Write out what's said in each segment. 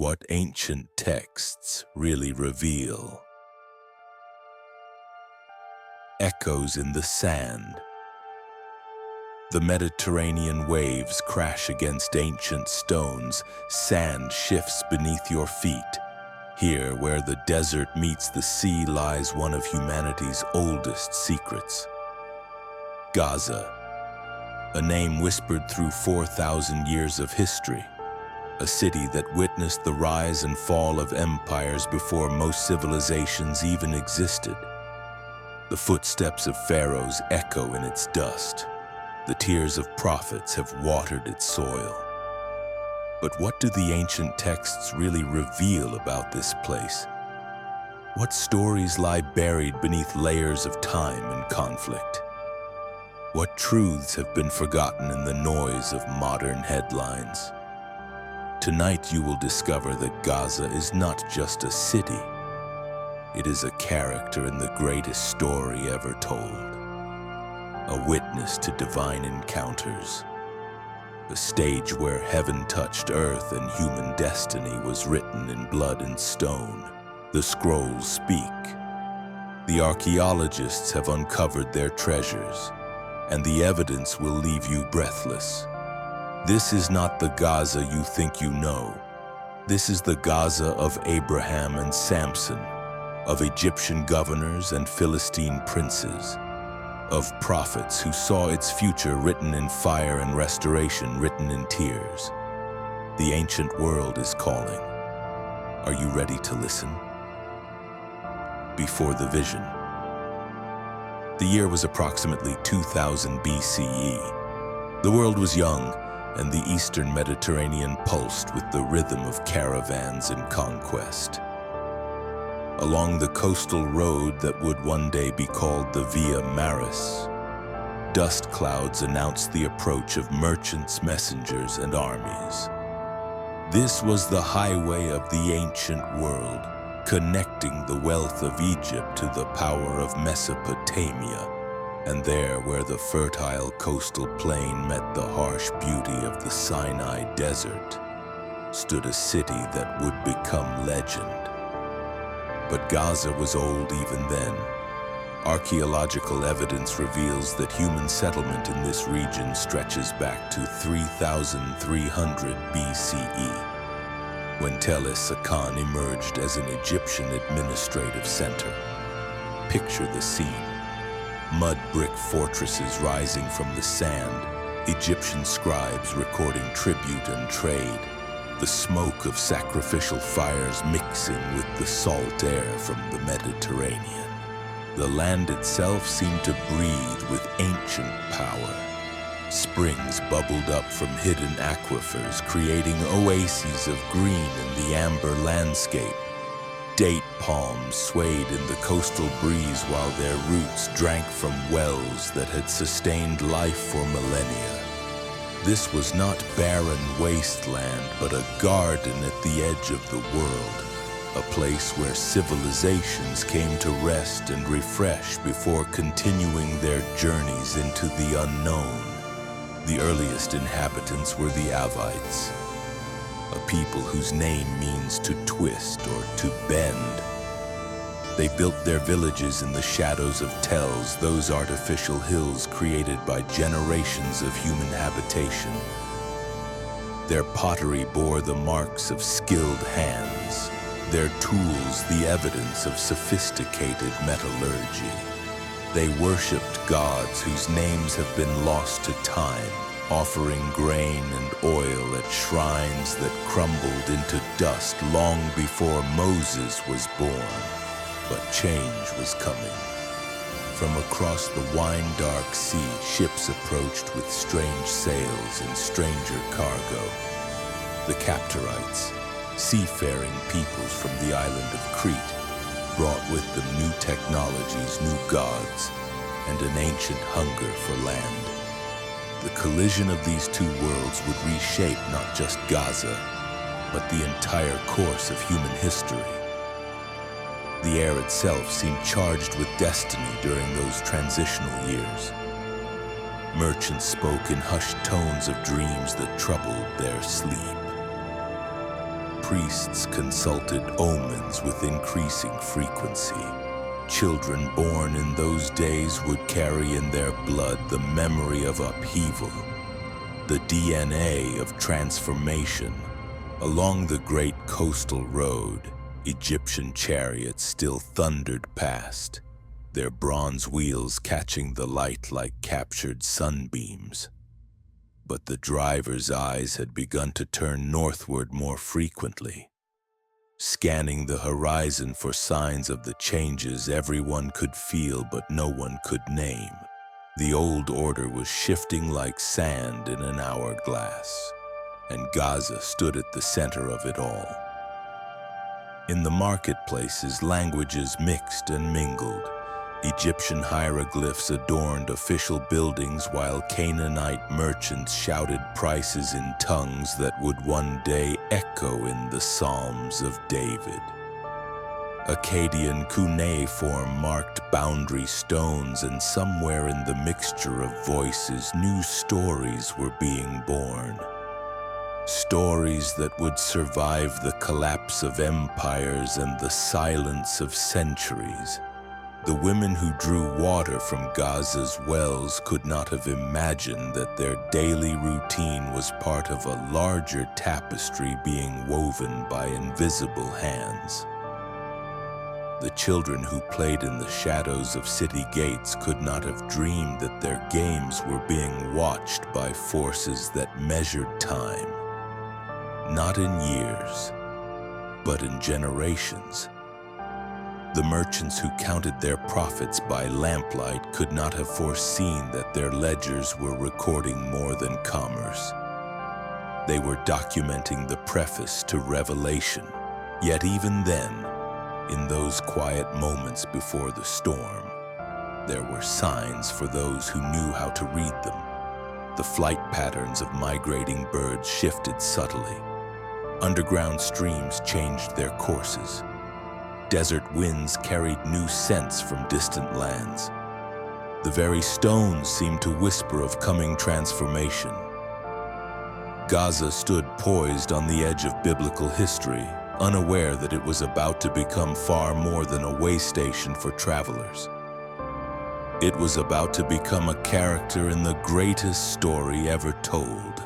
what ancient texts really reveal. Echoes in the sand. The Mediterranean waves crash against ancient stones. Sand shifts beneath your feet. Here, where the desert meets the sea, lies one of humanity's oldest secrets. Gaza, a name whispered through 4,000 years of history. A city that witnessed the rise and fall of empires before most civilizations even existed. The footsteps of pharaohs echo in its dust. The tears of prophets have watered its soil. But what do the ancient texts really reveal about this place? What stories lie buried beneath layers of time and conflict? What truths have been forgotten in the noise of modern headlines? Tonight you will discover that Gaza is not just a city. It is a character in the greatest story ever told. A witness to divine encounters. A stage where heaven touched earth and human destiny was written in blood and stone. The scrolls speak. The archaeologists have uncovered their treasures, and the evidence will leave you breathless. This is not the Gaza you think you know. This is the Gaza of Abraham and Samson, of Egyptian governors and Philistine princes, of prophets who saw its future written in fire and restoration written in tears. The ancient world is calling. Are you ready to listen? Before the vision. The year was approximately 2000 BCE. The world was young, and the eastern Mediterranean pulsed with the rhythm of caravans and conquest. Along the coastal road that would one day be called the Via Maris, dust clouds announced the approach of merchants, messengers, and armies. This was the highway of the ancient world, connecting the wealth of Egypt to the power of Mesopotamia, and there where the fertile coastal plain met the harsh beauty of the Sinai desert, stood a city that would become legend. But Gaza was old even then. Archaeological evidence reveals that human settlement in this region stretches back to 3,300 BCE, when Tel Es-Sakan emerged as an Egyptian administrative center. Picture the scene. Mud brick fortresses rising from the sand, Egyptian scribes recording tribute and trade, the smoke of sacrificial fires mixing with the salt air from the Mediterranean. The land itself seemed to breathe with ancient power. Springs bubbled up from hidden aquifers, creating oases of green in the amber landscape. Date palms swayed in the coastal breeze while their roots drank from wells that had sustained life for millennia. This was not barren wasteland, but a garden at the edge of the world, a place where civilizations came to rest and refresh before continuing their journeys into the unknown. The earliest inhabitants were the Avites, a people whose name means to twist or to bend. They built their villages in the shadows of tells, those artificial hills created by generations of human habitation. Their pottery bore the marks of skilled hands, their tools the evidence of sophisticated metallurgy. They worshipped gods whose names have been lost to time, offering grain and oil at shrines that crumbled into dust long before Moses was born. But change was coming. From across the wine-dark sea, ships approached with strange sails and stranger cargo. The Captorites, seafaring peoples from the island of Crete, brought with them new technologies, new gods, and an ancient hunger for land. The collision of these two worlds would reshape not just Gaza, but the entire course of human history. The air itself seemed charged with destiny during those transitional years. Merchants spoke in hushed tones of dreams that troubled their sleep. priests consulted omens with increasing frequency. Children born in those days would carry in their blood the memory of upheaval, the DNA of transformation. Along the great coastal road, Egyptian chariots still thundered past, their bronze wheels catching the light like captured sunbeams. But the driver's eyes had begun to turn northward more frequently, scanning the horizon for signs of the changes everyone could feel but no one could name. The old order was shifting like sand in an hourglass, and Gaza stood at the center of it all. In the marketplaces, languages mixed and mingled. Egyptian hieroglyphs adorned official buildings, while Canaanite merchants shouted prices in tongues that would one day echo in the Psalms of David. Akkadian cuneiform marked boundary stones, and somewhere in the mixture of voices, new stories were being born. Stories that would survive the collapse of empires and the silence of centuries. The women who drew water from Gaza's wells could not have imagined that their daily routine was part of a larger tapestry being woven by invisible hands. The children who played in the shadows of city gates could not have dreamed that their games were being watched by forces that measured time. Not in years, but in generations. The merchants who counted their profits by lamplight could not have foreseen that their ledgers were recording more than commerce. They were documenting the preface to Revelation. Yet even then, in those quiet moments before the storm, there were signs for those who knew how to read them. The flight patterns of migrating birds shifted subtly. Underground streams changed their courses. Desert winds carried new scents from distant lands. The very stones seemed to whisper of coming transformation. Gaza stood poised on the edge of biblical history, unaware that it was about to become far more than a way station for travelers. It was about to become a character in the greatest story ever told,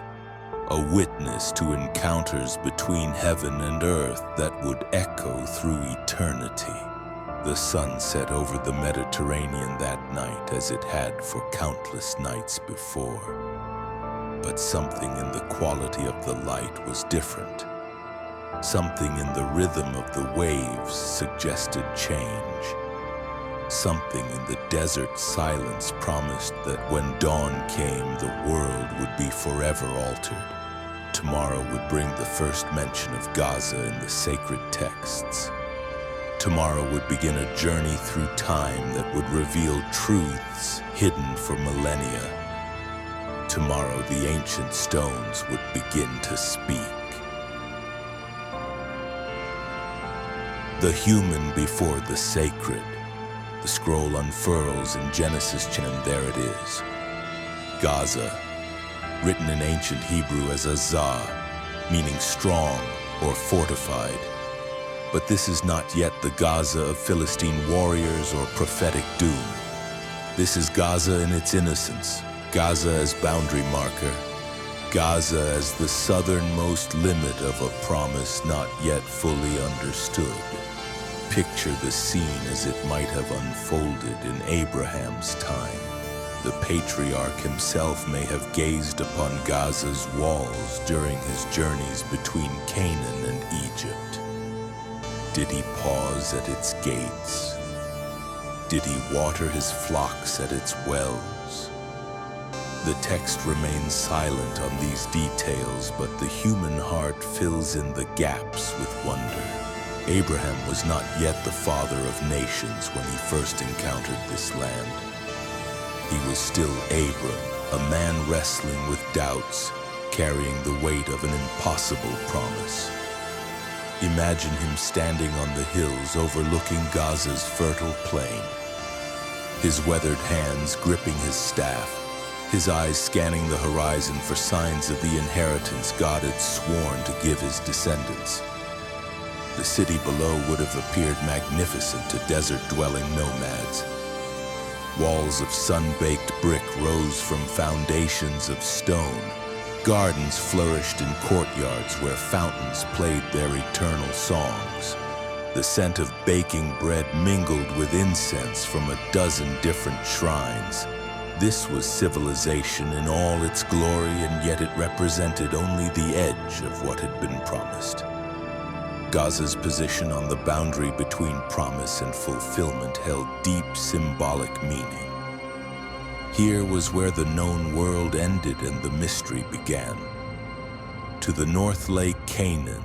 a witness to encounters between heaven and earth that would echo through eternity. The sun set over the Mediterranean that night as it had for countless nights before. But something in the quality of the light was different. Something in the rhythm of the waves suggested change. Something in the desert silence promised that when dawn came, the world would be forever altered. Tomorrow would bring the first mention of Gaza in the sacred texts. Tomorrow would begin a journey through time that would reveal truths hidden for millennia. Tomorrow the ancient stones would begin to speak. The human before the sacred. The scroll unfurls in Genesis, and there it is. Gaza, written in ancient Hebrew as Azah, meaning strong or fortified. But this is not yet the Gaza of Philistine warriors or prophetic doom. This is Gaza in its innocence, Gaza as boundary marker, Gaza as the southernmost limit of a promise not yet fully understood. Picture the scene as it might have unfolded in Abraham's time. The patriarch himself may have gazed upon Gaza's walls during his journeys between Canaan and Egypt. Did he pause at its gates? Did he water his flocks at its wells? The text remains silent on these details, but the human heart fills in the gaps with wonder. Abraham was not yet the father of nations when he first encountered this land. He was still Abram, a man wrestling with doubts, carrying the weight of an impossible promise. Imagine him standing on the hills overlooking Gaza's fertile plain, his weathered hands gripping his staff, his eyes scanning the horizon for signs of the inheritance God had sworn to give his descendants. The city below would have appeared magnificent to desert-dwelling nomads. Walls of sun-baked brick rose from foundations of stone. Gardens flourished in courtyards where fountains played their eternal songs. The scent of baking bread mingled with incense from a dozen different shrines. This was civilization in all its glory, and yet it represented only the edge of what had been promised. Gaza's position on the boundary between promise and fulfillment held deep symbolic meaning. Here was where the known world ended and the mystery began. To the north lay Canaan,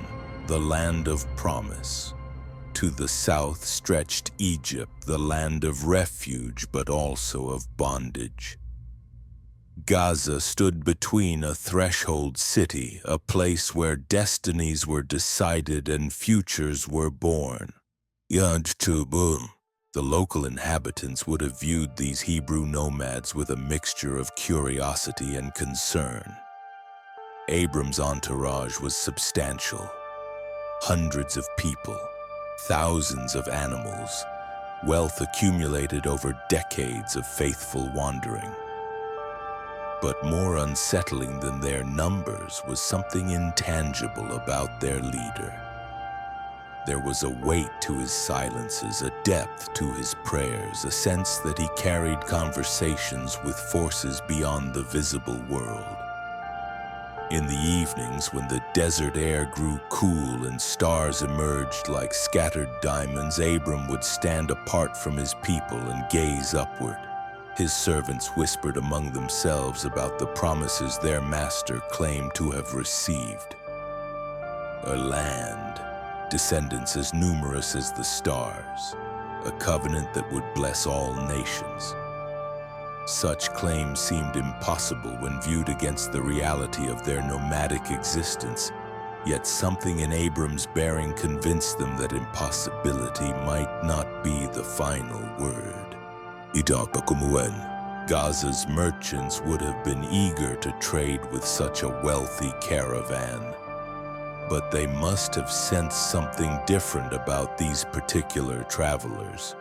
the land of promise. To the south stretched Egypt, the land of refuge but also of bondage. Gaza stood between a threshold city, a place where destinies were decided and futures were born. The local inhabitants would have viewed these Hebrew nomads with a mixture of curiosity and concern. Abram's entourage was substantial. Hundreds of people, thousands of animals, wealth accumulated over decades of faithful wandering. But more unsettling than their numbers was something intangible about their leader. There was a weight to his silences, a depth to his prayers, a sense that he carried conversations with forces beyond the visible world. In the evenings, when the desert air grew cool and stars emerged like scattered diamonds, Abram would stand apart from his people and gaze upward. His servants whispered among themselves about the promises their master claimed to have received. A land, descendants as numerous as the stars, a covenant that would bless all nations. Such claims seemed impossible when viewed against the reality of their nomadic existence, yet something in Abram's bearing convinced them that impossibility might not be the final word. Gaza's merchants would have been eager to trade with such a wealthy caravan. But they must have sensed something different about these particular travelers.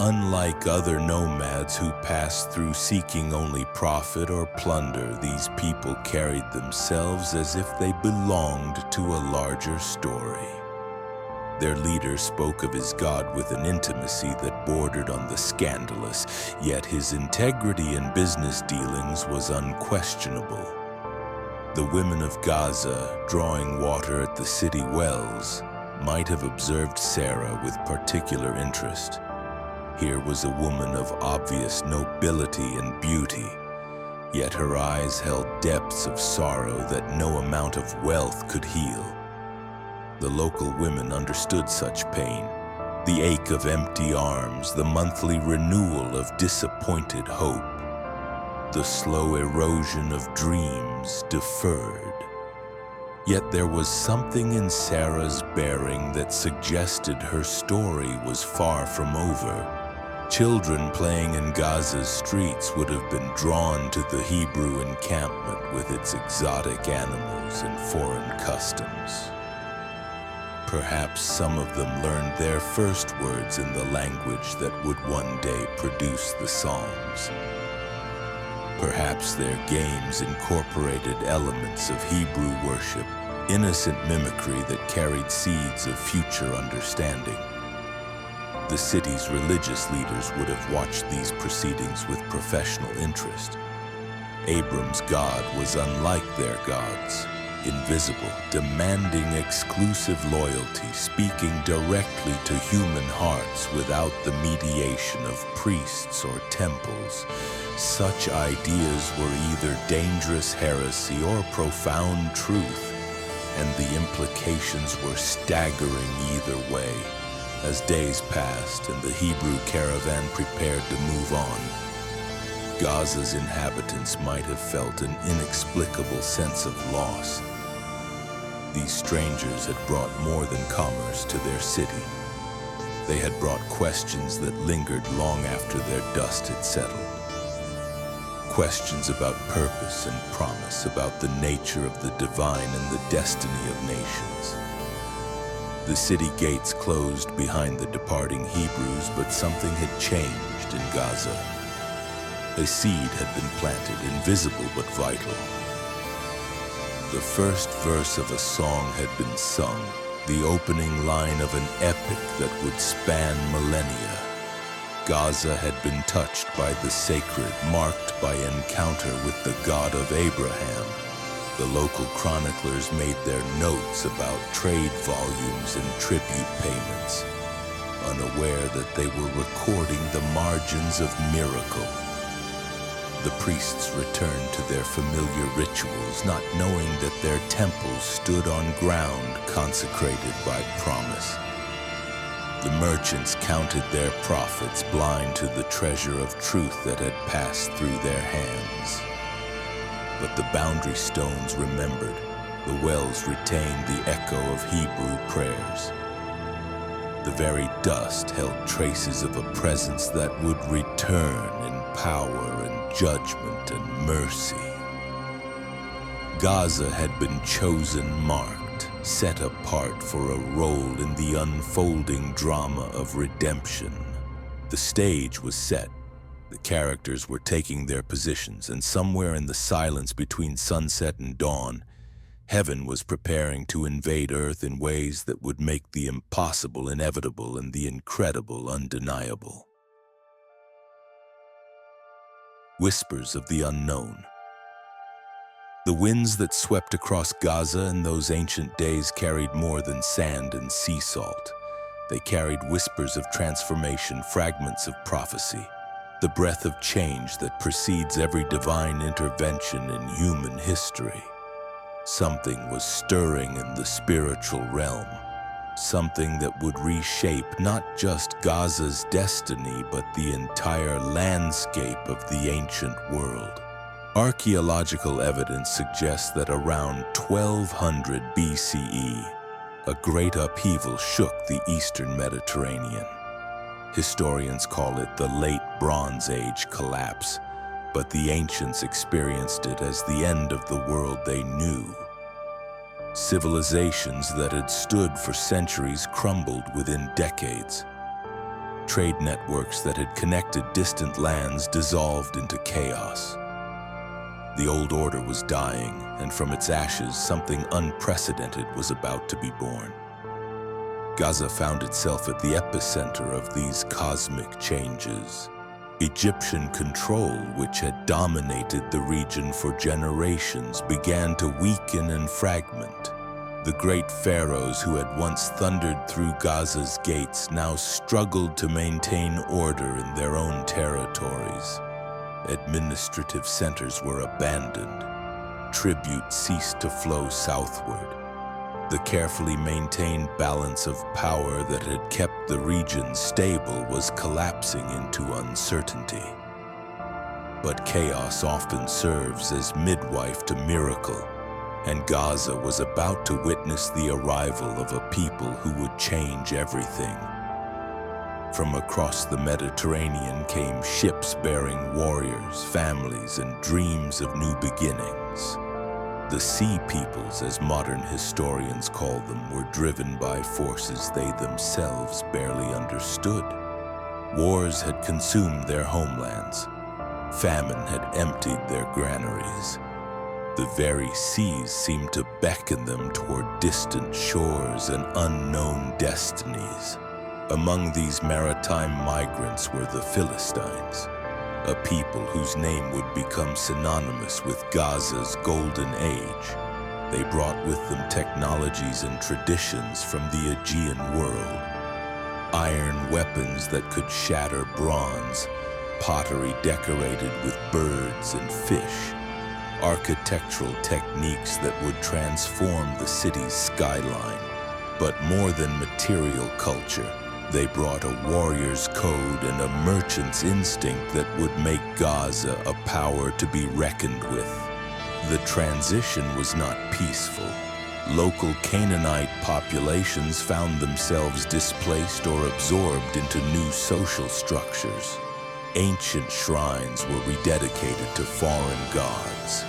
Unlike other nomads who passed through seeking only profit or plunder, these people carried themselves as if they belonged to a larger story. Their leader spoke of his God with an intimacy that bordered on the scandalous, yet his integrity in business dealings was unquestionable. The women of Gaza, drawing water at the city wells, might have observed Sarah with particular interest. Here was a woman of obvious nobility and beauty, yet her eyes held depths of sorrow that no amount of wealth could heal. The local women understood such pain, the ache of empty arms, the monthly renewal of disappointed hope, the slow erosion of dreams deferred. Yet there was something in Sarah's bearing that suggested her story was far from over. Children playing in Gaza's streets would have been drawn to the Hebrew encampment with its exotic animals and foreign customs. Perhaps some of them learned their first words in the language that would one day produce the Psalms. Perhaps their games incorporated elements of Hebrew worship, innocent mimicry that carried seeds of future understanding. The city's religious leaders would have watched these proceedings with professional interest. Abram's God was unlike their gods, invisible, demanding exclusive loyalty, speaking directly to human hearts without the mediation of priests or temples. Such ideas were either dangerous heresy or profound truth, and the implications were staggering either way. As days passed and the Hebrew caravan prepared to move on, Gaza's inhabitants might have felt an inexplicable sense of loss. These strangers had brought more than commerce to their city. They had brought questions that lingered long after their dust had settled. Questions about purpose and promise, about the nature of the divine and the destiny of nations. The city gates closed behind the departing Hebrews, but something had changed in Gaza. A seed had been planted, invisible but vital. The first verse of a song had been sung, the opening line of an epic that would span millennia. Gaza had been touched by the sacred, marked by encounter with the God of Abraham. The local chroniclers made their notes about trade volumes and tribute payments, unaware that they were recording the margins of miracle. The priests returned to their familiar rituals, not knowing that their temples stood on ground consecrated by promise. The merchants counted their profits, blind to the treasure of truth that had passed through their hands. But the boundary stones remembered, the wells retained the echo of Hebrew prayers. The very dust held traces of a presence that would return in power and judgment and mercy. Gaza had been chosen, marked, set apart for a role in the unfolding drama of redemption. The stage was set. The characters were taking their positions, and somewhere in the silence between sunset and dawn, heaven was preparing to invade earth in ways that would make the impossible inevitable and the incredible undeniable. Whispers of the unknown. The winds that swept across Gaza in those ancient days carried more than sand and sea salt. They carried whispers of transformation, fragments of prophecy, the breath of change that precedes every divine intervention in human history. Something was stirring in the spiritual realm, something that would reshape not just Gaza's destiny, but the entire landscape of the ancient world. Archaeological evidence suggests that around 1200 BCE, a great upheaval shook the eastern Mediterranean. Historians call it the Late Bronze Age collapse, but the ancients experienced it as the end of the world they knew. Civilizations that had stood for centuries crumbled within decades. Trade networks that had connected distant lands dissolved into chaos. The old order was dying, and from its ashes, something unprecedented was about to be born. Gaza found itself at the epicenter of these cosmic changes. Egyptian control, which had dominated the region for generations, began to weaken and fragment. The great pharaohs who had once thundered through Gaza's gates now struggled to maintain order in their own territories. Administrative centers were abandoned. Tribute ceased to flow southward. The carefully maintained balance of power that had kept the region stable was collapsing into uncertainty. But chaos often serves as midwife to miracle, and Gaza was about to witness the arrival of a people who would change everything. From across the Mediterranean came ships bearing warriors, families, and dreams of new beginnings. The Sea Peoples, as modern historians call them, were driven by forces they themselves barely understood. Wars had consumed their homelands. Famine had emptied their granaries. The very seas seemed to beckon them toward distant shores and unknown destinies. Among these maritime migrants were the Philistines, a people whose name would become synonymous with Gaza's golden age. They brought with them technologies and traditions from the Aegean world. Iron weapons that could shatter bronze, pottery decorated with birds and fish, architectural techniques that would transform the city's skyline. But more than material culture, they brought a warrior's code and a merchant's instinct that would make Gaza a power to be reckoned with. The transition was not peaceful. Local Canaanite populations found themselves displaced or absorbed into new social structures. Ancient shrines were rededicated to foreign gods.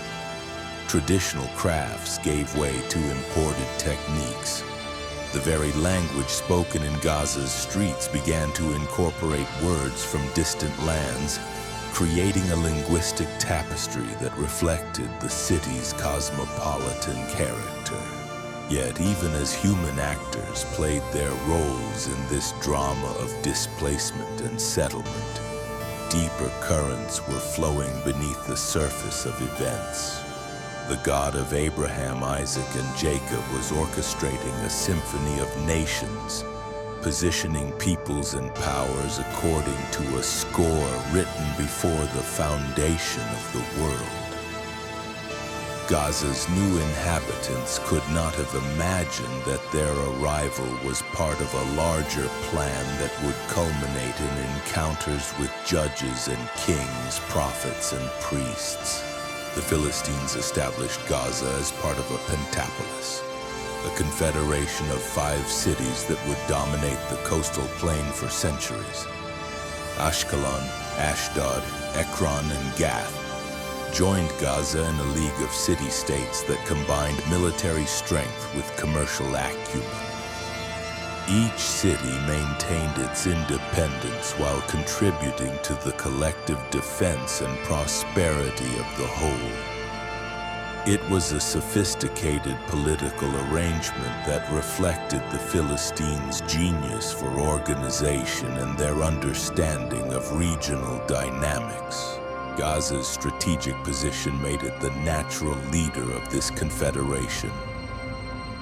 Traditional crafts gave way to imported techniques. The very language spoken in Gaza's streets began to incorporate words from distant lands, creating a linguistic tapestry that reflected the city's cosmopolitan character. Yet, even as human actors played their roles in this drama of displacement and settlement, deeper currents were flowing beneath the surface of events. The God of Abraham, Isaac, and Jacob was orchestrating a symphony of nations, positioning peoples and powers according to a score written before the foundation of the world. Gaza's new inhabitants could not have imagined that their arrival was part of a larger plan that would culminate in encounters with judges and kings, prophets, and priests. The Philistines established Gaza as part of a pentapolis, a confederation of 5 cities that would dominate the coastal plain for centuries. Ashkelon, Ashdod, Ekron, and Gath joined Gaza in a league of city-states that combined military strength with commercial acumen. Each city maintained its independence while contributing to the collective defense and prosperity of the whole. It was a sophisticated political arrangement that reflected the Philistines' genius for organization and their understanding of regional dynamics. Gaza's strategic position made it the natural leader of this confederation.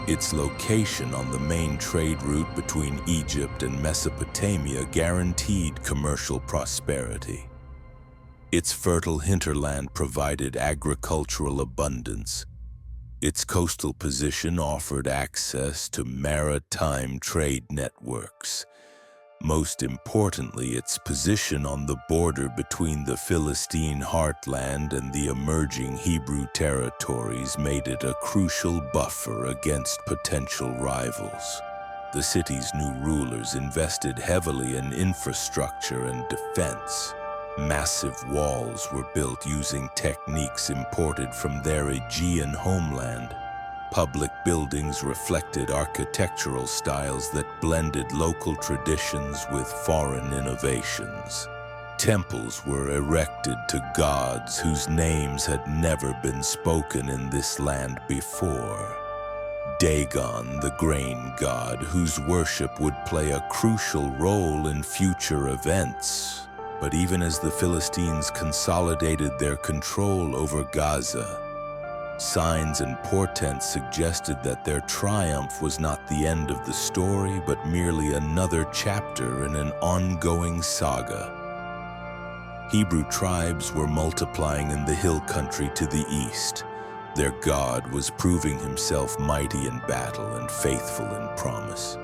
Its location on the main trade route between Egypt and Mesopotamia guaranteed commercial prosperity. Its fertile hinterland provided agricultural abundance. Its coastal position offered access to maritime trade networks. Most importantly, its position on the border between the Philistine heartland and the emerging Hebrew territories made it a crucial buffer against potential rivals. The city's new rulers invested heavily in infrastructure and defense. Massive walls were built using techniques imported from their Aegean homeland. Public buildings reflected architectural styles that blended local traditions with foreign innovations. Temples were erected to gods whose names had never been spoken in this land before. Dagon, the grain god, whose worship would play a crucial role in future events. But even as the Philistines consolidated their control over Gaza, signs and portents suggested that their triumph was not the end of the story, but merely another chapter in an ongoing saga. Hebrew tribes were multiplying in the hill country to the east. Their God was proving himself mighty in battle and faithful in promise.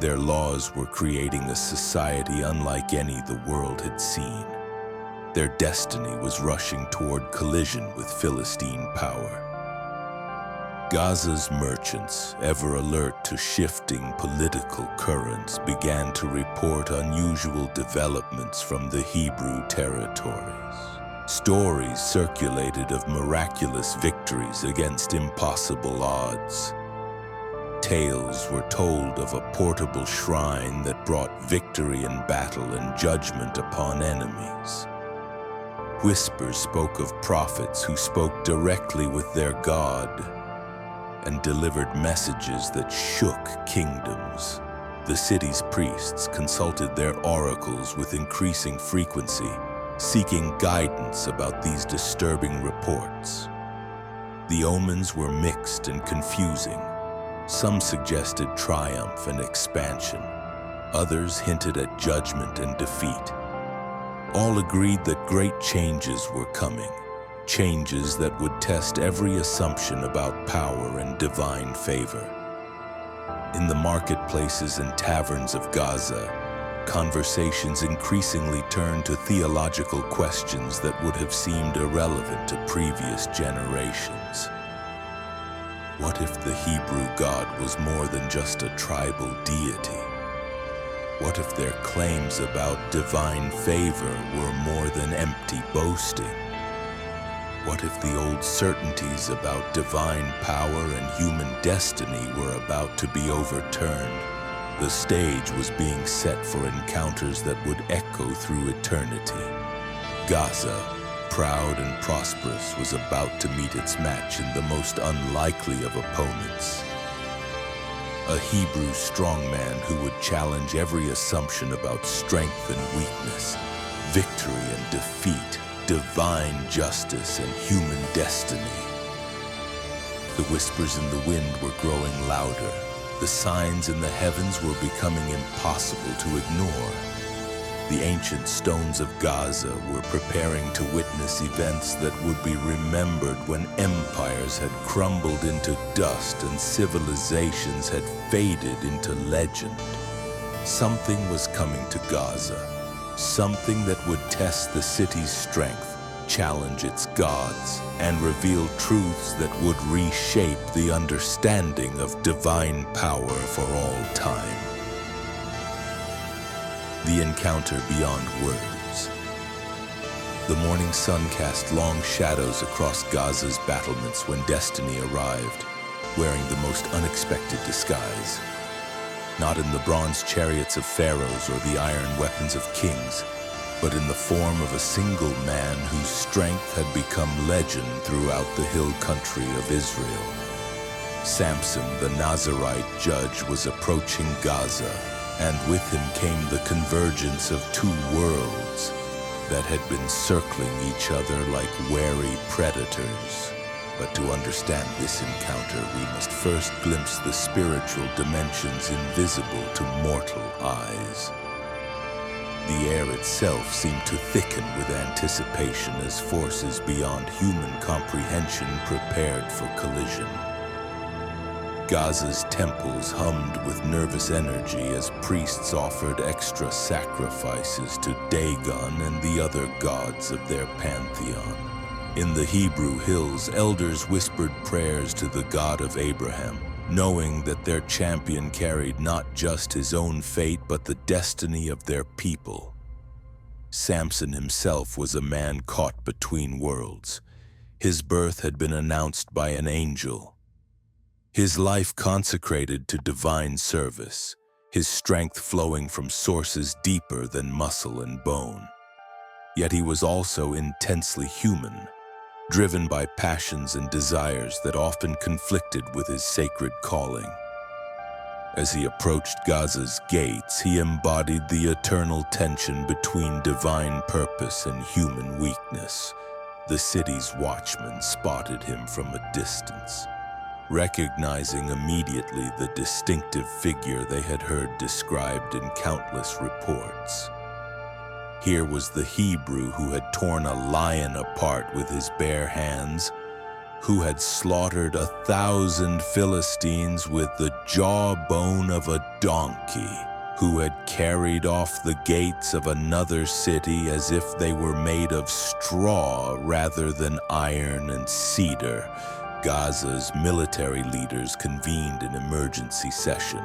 Their laws were creating a society unlike any the world had seen. Their destiny was rushing toward collision with Philistine power. Gaza's merchants, ever alert to shifting political currents, began to report unusual developments from the Hebrew territories. Stories circulated of miraculous victories against impossible odds. Tales were told of a portable shrine that brought victory in battle and judgment upon enemies. Whispers spoke of prophets who spoke directly with their God and delivered messages that shook kingdoms. The city's priests consulted their oracles with increasing frequency, seeking guidance about these disturbing reports. The omens were mixed and confusing. Some suggested triumph and expansion. Others hinted at judgment and defeat. All agreed that great changes were coming, changes that would test every assumption about power and divine favor. In the marketplaces and taverns of Gaza, conversations increasingly turned to theological questions that would have seemed irrelevant to previous generations. What if the Hebrew God was more than just a tribal deity? What if their claims about divine favor were more than empty boasting? What if the old certainties about divine power and human destiny were about to be overturned? The stage was being set for encounters that would echo through eternity. Gaza, proud and prosperous, was about to meet its match in the most unlikely of opponents. A Hebrew strongman who would challenge every assumption about strength and weakness, victory and defeat, divine justice and human destiny. The whispers in the wind were growing louder. The signs in the heavens were becoming impossible to ignore. The ancient stones of Gaza were preparing to witness events that would be remembered when empires had crumbled into dust and civilizations had faded into legend. Something was coming to Gaza, something that would test the city's strength, challenge its gods, and reveal truths that would reshape the understanding of divine power for all time. The encounter beyond words. The morning sun cast long shadows across Gaza's battlements when destiny arrived, wearing the most unexpected disguise. Not in the bronze chariots of pharaohs or the iron weapons of kings, but in the form of a single man whose strength had become legend throughout the hill country of Israel. Samson, the Nazarite judge, was approaching Gaza, and with him came the convergence of two worlds that had been circling each other like wary predators. But to understand this encounter, we must first glimpse the spiritual dimensions invisible to mortal eyes. The air itself seemed to thicken with anticipation as forces beyond human comprehension prepared for collision. Gaza's temples hummed with nervous energy as priests offered extra sacrifices to Dagon and the other gods of their pantheon. In the Hebrew hills, elders whispered prayers to the God of Abraham, knowing that their champion carried not just his own fate but the destiny of their people. Samson himself was a man caught between worlds. His birth had been announced by an angel. His life consecrated to divine service, his strength flowing from sources deeper than muscle and bone. Yet he was also intensely human, driven by passions and desires that often conflicted with his sacred calling. As he approached Gaza's gates, he embodied the eternal tension between divine purpose and human weakness. The city's watchmen spotted him from a distance, recognizing immediately the distinctive figure they had heard described in countless reports. Here was the Hebrew who had torn a lion apart with his bare hands, who had slaughtered 1,000 Philistines with the jawbone of a donkey, who had carried off the gates of another city as if they were made of straw rather than iron and cedar. Gaza's military leaders convened an emergency session.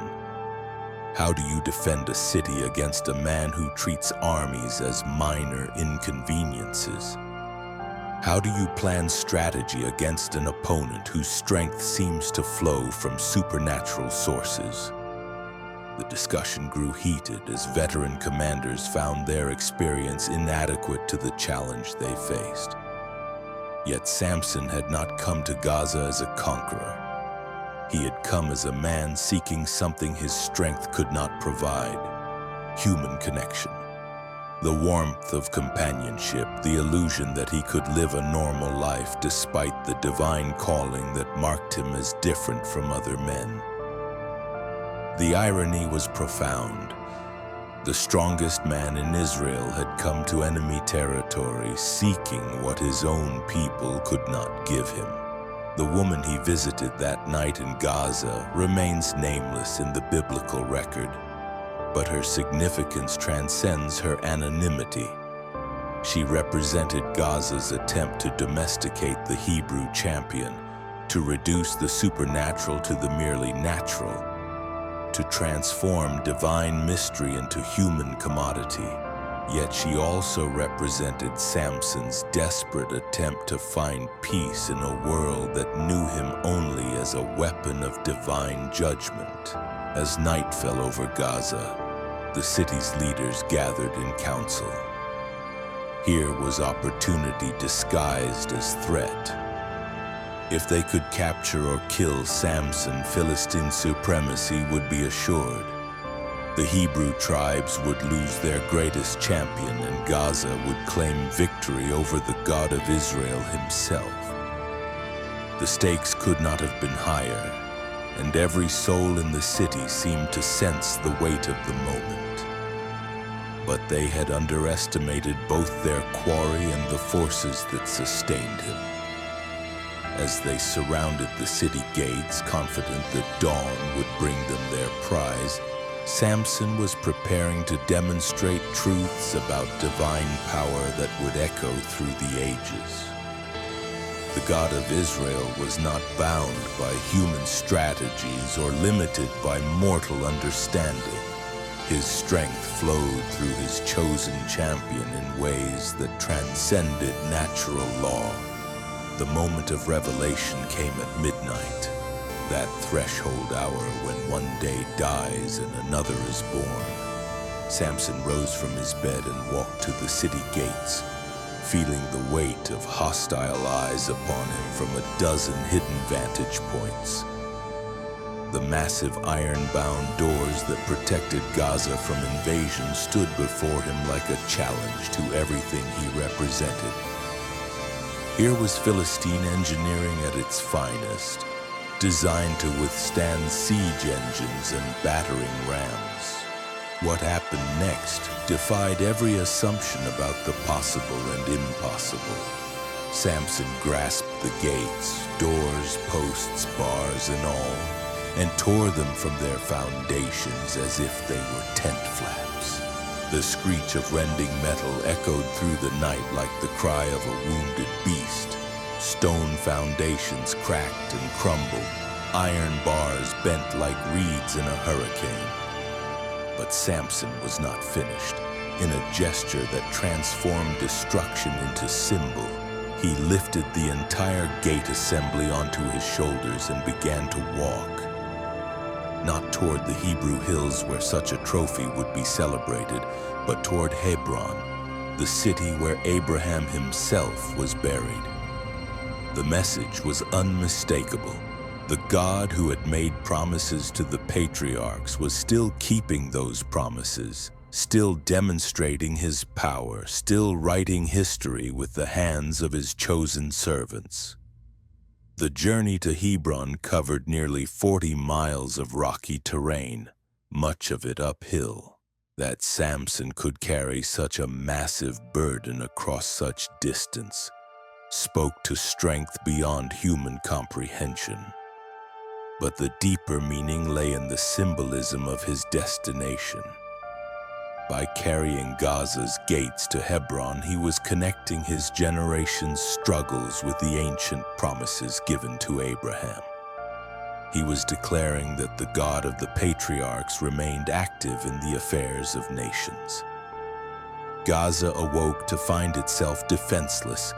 How do you defend a city against a man who treats armies as minor inconveniences? How do you plan strategy against an opponent whose strength seems to flow from supernatural sources? The discussion grew heated as veteran commanders found their experience inadequate to the challenge they faced. Yet Samson had not come to Gaza as a conqueror. He had come as a man seeking something his strength could not provide: human connection. The warmth of companionship, the illusion that he could live a normal life despite the divine calling that marked him as different from other men. The irony was profound. The strongest man in Israel had come to enemy territory seeking what his own people could not give him. The woman he visited that night in Gaza remains nameless in the biblical record, but her significance transcends her anonymity. She represented Gaza's attempt to domesticate the Hebrew champion, to reduce the supernatural to the merely natural, to transform divine mystery into human commodity. Yet she also represented Samson's desperate attempt to find peace in a world that knew him only as a weapon of divine judgment. As night fell over Gaza, the city's leaders gathered in council. Here was opportunity disguised as threat. If they could capture or kill Samson, Philistine supremacy would be assured. The Hebrew tribes would lose their greatest champion, and Gaza would claim victory over the God of Israel himself. The stakes could not have been higher, and every soul in the city seemed to sense the weight of the moment. But they had underestimated both their quarry and the forces that sustained him. As they surrounded the city gates, confident that dawn would bring them their prize, Samson was preparing to demonstrate truths about divine power that would echo through the ages. The God of Israel was not bound by human strategies or limited by mortal understanding. His strength flowed through his chosen champion in ways that transcended natural law. The moment of revelation came at midnight, that threshold hour when one day dies and another is born. Samson rose from his bed and walked to the city gates, feeling the weight of hostile eyes upon him from a dozen hidden vantage points. The massive iron-bound doors that protected Gaza from invasion stood before him like a challenge to everything he represented. Here was Philistine engineering at its finest, designed to withstand siege engines and battering rams. What happened next defied every assumption about the possible and impossible. Samson grasped the gates, doors, posts, bars, and all, and tore them from their foundations as if they were tent flaps. The screech of rending metal echoed through the night like the cry of a wounded beast. Stone foundations cracked and crumbled, iron bars bent like reeds in a hurricane. But Samson was not finished. In a gesture that transformed destruction into symbol, he lifted the entire gate assembly onto his shoulders and began to walk. Not toward the Hebrew hills where such a trophy would be celebrated, but toward Hebron, the city where Abraham himself was buried. The message was unmistakable. The God who had made promises to the patriarchs was still keeping those promises, still demonstrating his power, still writing history with the hands of his chosen servants. The journey to Hebron covered nearly 40 miles of rocky terrain, much of it uphill. That Samson could carry such a massive burden across such distance spoke to strength beyond human comprehension. But the deeper meaning lay in the symbolism of his destination. By carrying Gaza's gates to Hebron, he was connecting his generation's struggles with the ancient promises given to Abraham. He was declaring that the God of the patriarchs remained active in the affairs of nations. Gaza awoke to find itself defenseless,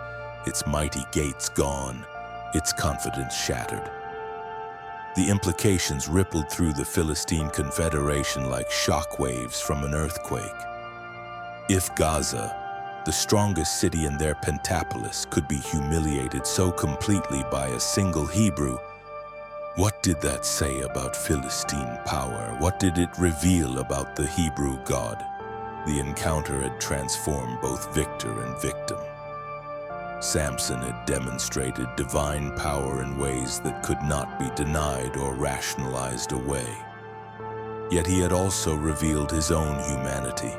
its mighty gates gone, its confidence shattered. The implications rippled through the Philistine Confederation like shockwaves from an earthquake. If Gaza, the strongest city in their pentapolis, could be humiliated so completely by a single Hebrew, what did that say about Philistine power? What did it reveal about the Hebrew God? The encounter had transformed both victor and victim. Samson had demonstrated divine power in ways that could not be denied or rationalized away. Yet he had also revealed his own humanity,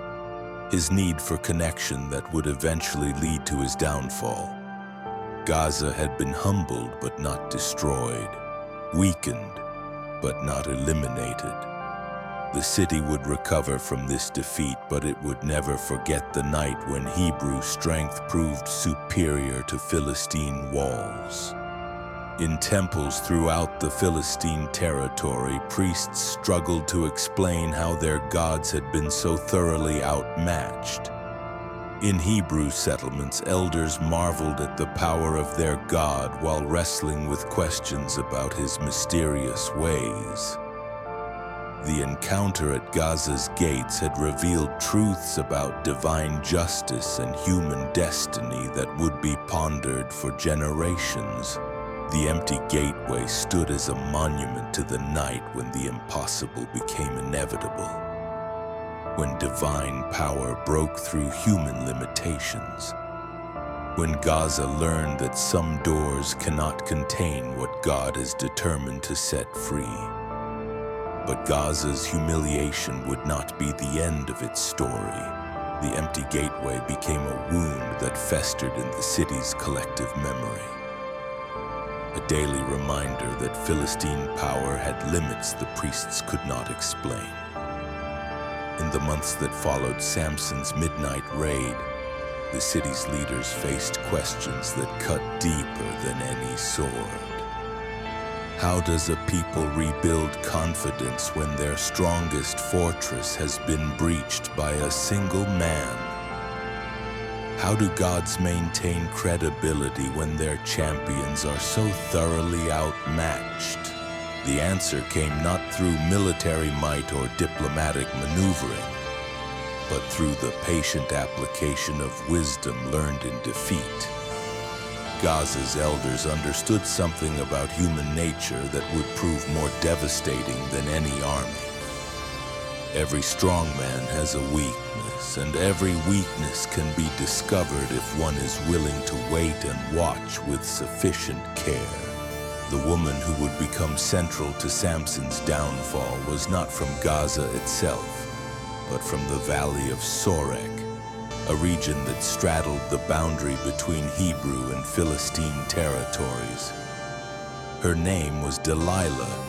his need for connection that would eventually lead to his downfall. Gaza had been humbled but not destroyed, weakened but not eliminated. The city would recover from this defeat, but it would never forget the night when Hebrew strength proved superior to Philistine walls. In temples throughout the Philistine territory, priests struggled to explain how their gods had been so thoroughly outmatched. In Hebrew settlements, elders marveled at the power of their God while wrestling with questions about his mysterious ways. The encounter at Gaza's gates had revealed truths about divine justice and human destiny that would be pondered for generations. The empty gateway stood as a monument to the night when the impossible became inevitable, when divine power broke through human limitations, when Gaza learned that some doors cannot contain what God is determined to set free. But Gaza's humiliation would not be the end of its story. The empty gateway became a wound that festered in the city's collective memory. A daily reminder that Philistine power had limits the priests could not explain. In the months that followed Samson's midnight raid, the city's leaders faced questions that cut deeper than any sword. How does a people rebuild confidence when their strongest fortress has been breached by a single man? How do gods maintain credibility when their champions are so thoroughly outmatched? The answer came not through military might or diplomatic maneuvering, but through the patient application of wisdom learned in defeat. Gaza's elders understood something about human nature that would prove more devastating than any army. Every strong man has a weakness, and every weakness can be discovered if one is willing to wait and watch with sufficient care. The woman who would become central to Samson's downfall was not from Gaza itself, but from the valley of Sorek, a region that straddled the boundary between Hebrew and Philistine territories. Her name was Delilah,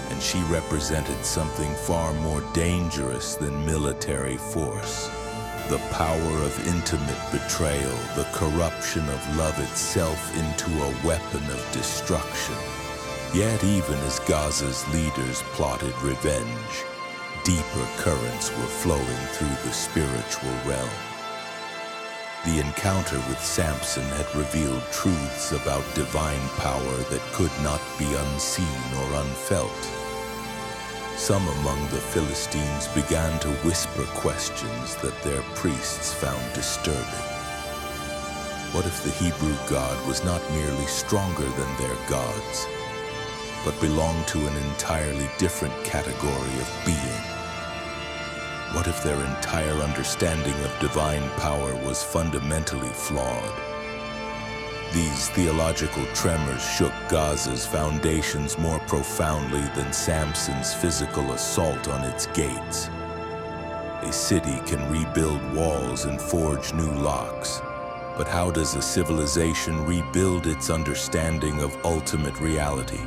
and she represented something far more dangerous than military force. The power of intimate betrayal, the corruption of love itself into a weapon of destruction. Yet even as Gaza's leaders plotted revenge, deeper currents were flowing through the spiritual realm. The encounter with Samson had revealed truths about divine power that could not be unseen or unfelt. Some among the Philistines began to whisper questions that their priests found disturbing. What if the Hebrew God was not merely stronger than their gods, but belonged to an entirely different category of being? What if their entire understanding of divine power was fundamentally flawed? These theological tremors shook Gaza's foundations more profoundly than Samson's physical assault on its gates. A city can rebuild walls and forge new locks, but how does a civilization rebuild its understanding of ultimate reality?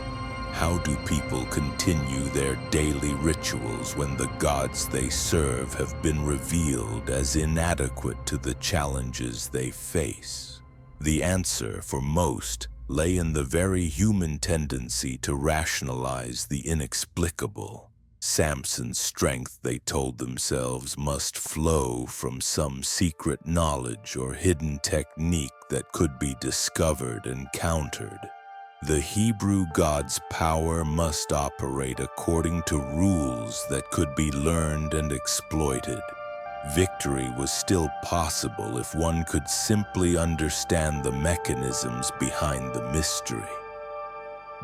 How do people continue their daily rituals when the gods they serve have been revealed as inadequate to the challenges they face? The answer, for most, lay in the very human tendency to rationalize the inexplicable. Samson's strength, they told themselves, must flow from some secret knowledge or hidden technique that could be discovered and countered. The Hebrew God's power must operate according to rules that could be learned and exploited. Victory was still possible if one could simply understand the mechanisms behind the mystery.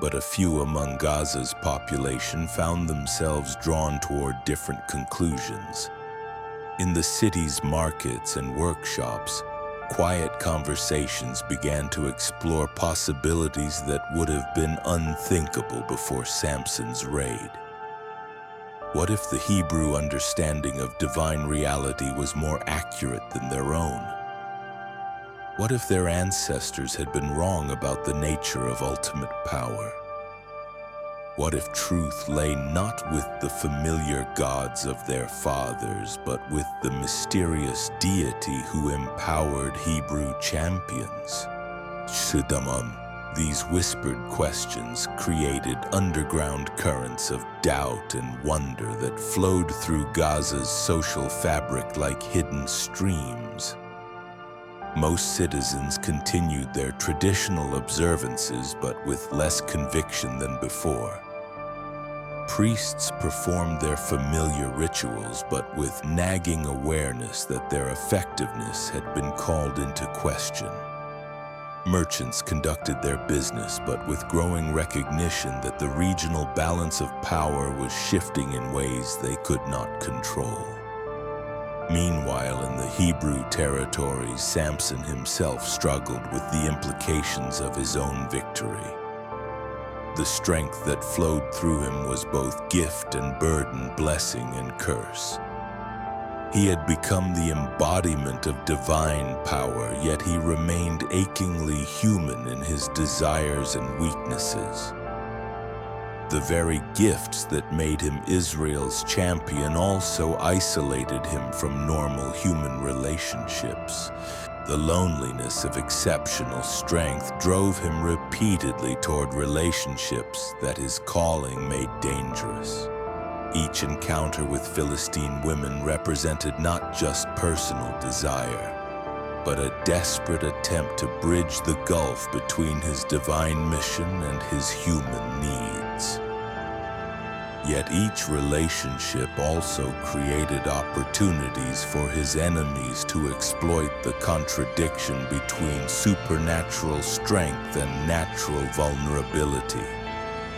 But a few among Gaza's population found themselves drawn toward different conclusions. In the city's markets and workshops, quiet conversations began to explore possibilities that would have been unthinkable before Samson's raid. What if the Hebrew understanding of divine reality was more accurate than their own? What if their ancestors had been wrong about the nature of ultimate power? What if truth lay not with the familiar gods of their fathers, but with the mysterious deity who empowered Hebrew champions? These whispered questions created underground currents of doubt and wonder that flowed through Gaza's social fabric like hidden streams. Most citizens continued their traditional observances, but with less conviction than before. Priests performed their familiar rituals, but with nagging awareness that their effectiveness had been called into question. Merchants conducted their business, but with growing recognition that the regional balance of power was shifting in ways they could not control. Meanwhile, in the Hebrew territories, Samson himself struggled with the implications of his own victory. The strength that flowed through him was both gift and burden, blessing and curse. He had become the embodiment of divine power, yet he remained achingly human in his desires and weaknesses. The very gifts that made him Israel's champion also isolated him from normal human relationships. The loneliness of exceptional strength drove him repeatedly toward relationships that his calling made dangerous. Each encounter with Philistine women represented not just personal desire, but a desperate attempt to bridge the gulf between his divine mission and his human needs. Yet each relationship also created opportunities for his enemies to exploit the contradiction between supernatural strength and natural vulnerability.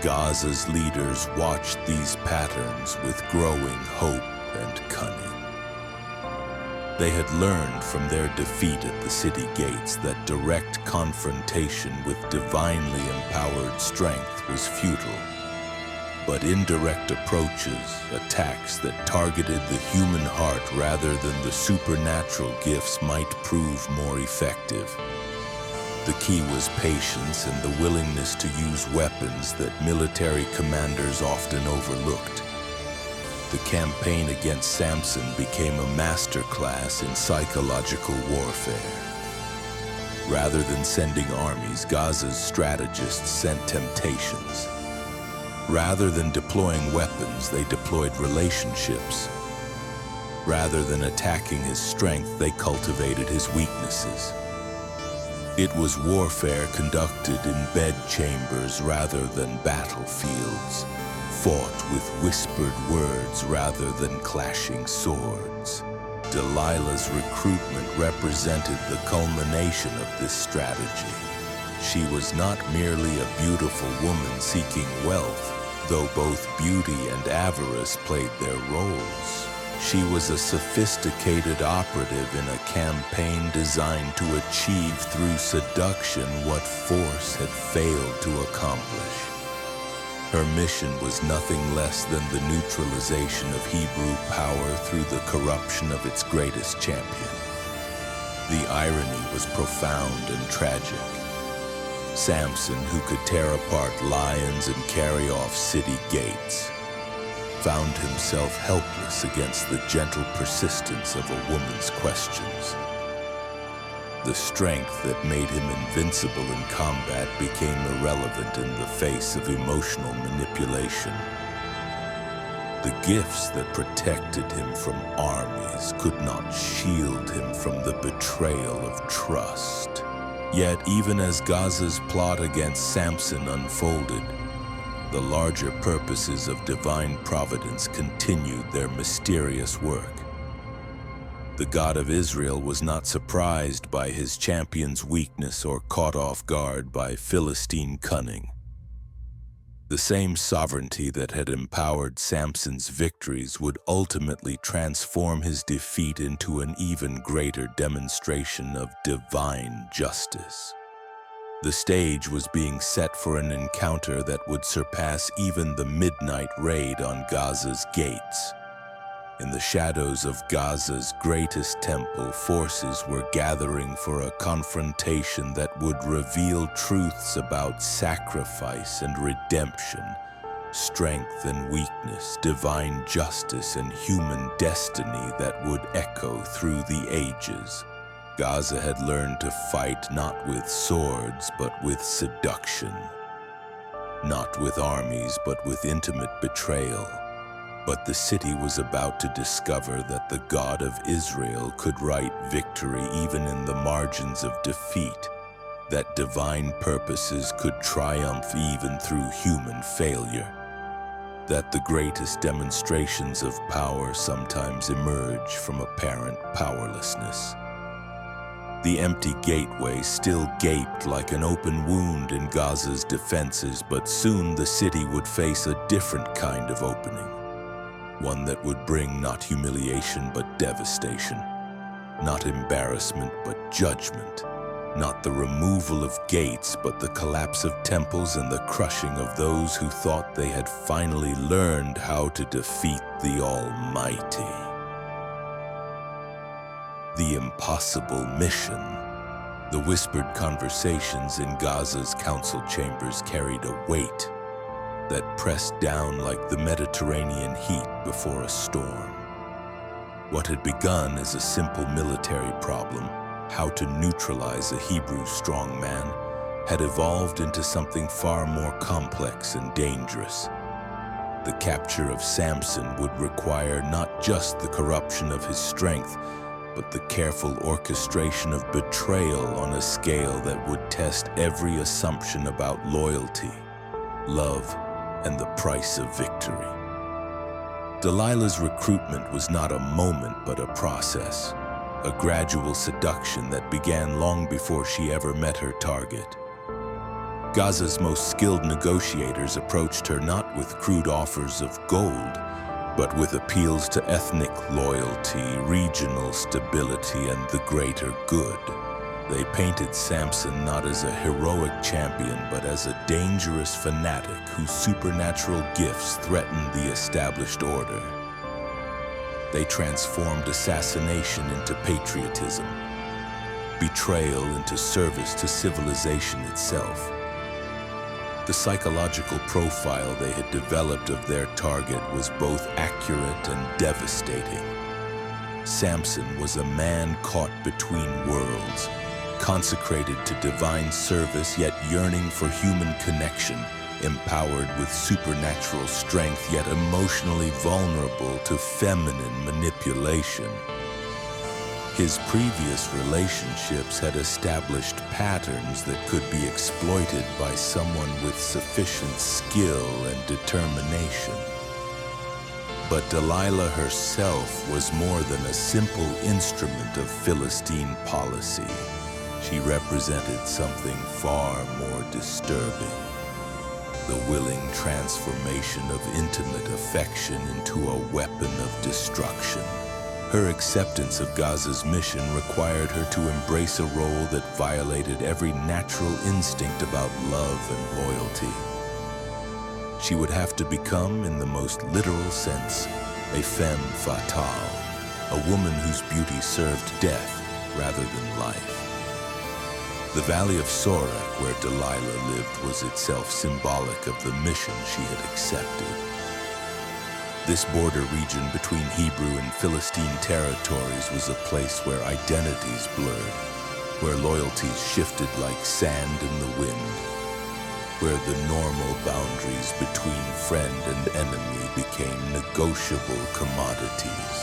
Gaza's leaders watched these patterns with growing hope and cunning. They had learned from their defeat at the city gates that direct confrontation with divinely empowered strength was futile. But indirect approaches, attacks that targeted the human heart rather than the supernatural gifts, might prove more effective. The key was patience and the willingness to use weapons that military commanders often overlooked. The campaign against Samson became a masterclass in psychological warfare. Rather than sending armies, Gaza's strategists sent temptations. Rather than deploying weapons, they deployed relationships. Rather than attacking his strength, they cultivated his weaknesses. It was warfare conducted in bedchambers rather than battlefields, fought with whispered words rather than clashing swords. Delilah's recruitment represented the culmination of this strategy. She was not merely a beautiful woman seeking wealth, though both beauty and avarice played their roles. She was a sophisticated operative in a campaign designed to achieve through seduction what force had failed to accomplish. Her mission was nothing less than the neutralization of Hebrew power through the corruption of its greatest champion. The irony was profound and tragic. Samson, who could tear apart lions and carry off city gates, found himself helpless against the gentle persistence of a woman's questions. The strength that made him invincible in combat became irrelevant in the face of emotional manipulation. The gifts that protected him from armies could not shield him from the betrayal of trust. Yet, even as Gaza's plot against Samson unfolded, the larger purposes of divine providence continued their mysterious work. The God of Israel was not surprised by his champion's weakness or caught off guard by Philistine cunning. The same sovereignty that had empowered Samson's victories would ultimately transform his defeat into an even greater demonstration of divine justice. The stage was being set for an encounter that would surpass even the midnight raid on Gaza's gates. In the shadows of Gaza's greatest temple, forces were gathering for a confrontation that would reveal truths about sacrifice and redemption, strength and weakness, divine justice and human destiny that would echo through the ages. Gaza had learned to fight not with swords, but with seduction. Not with armies, but with intimate betrayal. But the city was about to discover that the God of Israel could write victory even in the margins of defeat, that divine purposes could triumph even through human failure, that the greatest demonstrations of power sometimes emerge from apparent powerlessness. The empty gateway still gaped like an open wound in Gaza's defenses, but soon the city would face a different kind of opening, one that would bring not humiliation but devastation, not embarrassment but judgment, not the removal of gates but the collapse of temples and the crushing of those who thought they had finally learned how to defeat the Almighty. The impossible mission. The whispered conversations in Gaza's council chambers carried a weight that pressed down like the Mediterranean heat before a storm. What had begun as a simple military problem, how to neutralize a Hebrew strongman, had evolved into something far more complex and dangerous. The capture of Samson would require not just the corruption of his strength, but the careful orchestration of betrayal on a scale that would test every assumption about loyalty, love, and the price of victory. Delilah's recruitment was not a moment but a process, a gradual seduction that began long before she ever met her target. Gaza's most skilled negotiators approached her not with crude offers of gold, but with appeals to ethnic loyalty, regional stability, and the greater good. They painted Samson not as a heroic champion, but as a dangerous fanatic whose supernatural gifts threatened the established order. They transformed assassination into patriotism, betrayal into service to civilization itself. The psychological profile they had developed of their target was both accurate and devastating. Samson was a man caught between worlds, consecrated to divine service yet yearning for human connection, empowered with supernatural strength yet emotionally vulnerable to feminine manipulation. His previous relationships had established patterns that could be exploited by someone with sufficient skill and determination. But Delilah herself was more than a simple instrument of Philistine policy. She represented something far more disturbing: the willing transformation of intimate affection into a weapon of destruction. Her acceptance of Gaza's mission required her to embrace a role that violated every natural instinct about love and loyalty. She would have to become, in the most literal sense, a femme fatale, a woman whose beauty served death rather than life. The valley of Sorek, where Delilah lived, was itself symbolic of the mission she had accepted. This border region between Hebrew and Philistine territories was a place where identities blurred, where loyalties shifted like sand in the wind, where the normal boundaries between friend and enemy became negotiable commodities.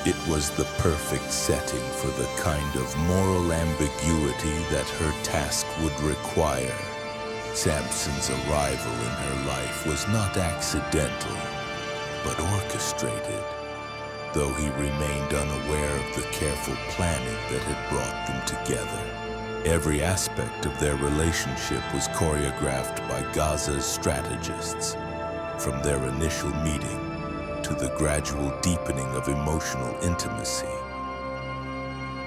It was the perfect setting for the kind of moral ambiguity that her task would require. Samson's arrival in her life was not accidental, but orchestrated, though he remained unaware of the careful planning that had brought them together. Every aspect of their relationship was choreographed by Gaza's strategists, from their initial meeting to the gradual deepening of emotional intimacy.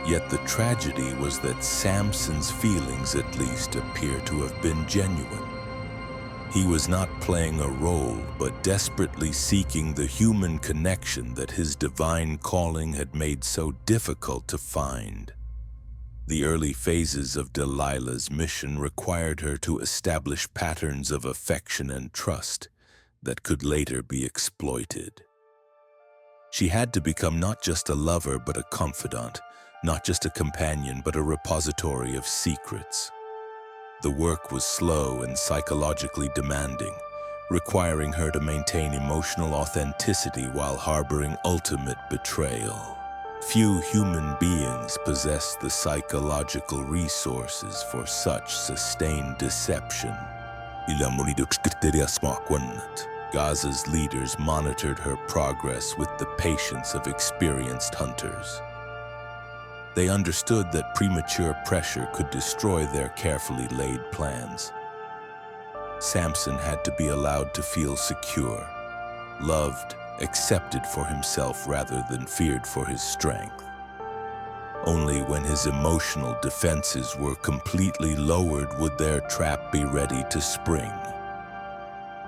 Yet the tragedy was that Samson's feelings at least appear to have been genuine. He was not playing a role, but desperately seeking the human connection that his divine calling had made so difficult to find. The early phases of Delilah's mission required her to establish patterns of affection and trust that could later be exploited. She had to become not just a lover but a confidant, not just a companion but a repository of secrets. The work was slow and psychologically demanding, requiring her to maintain emotional authenticity while harboring ultimate betrayal. Few human beings possess the psychological resources for such sustained deception. Gaza's leaders monitored her progress with the patience of experienced hunters. They understood that premature pressure could destroy their carefully laid plans. Samson had to be allowed to feel secure, loved, accepted for himself rather than feared for his strength. Only when his emotional defenses were completely lowered would their trap be ready to spring.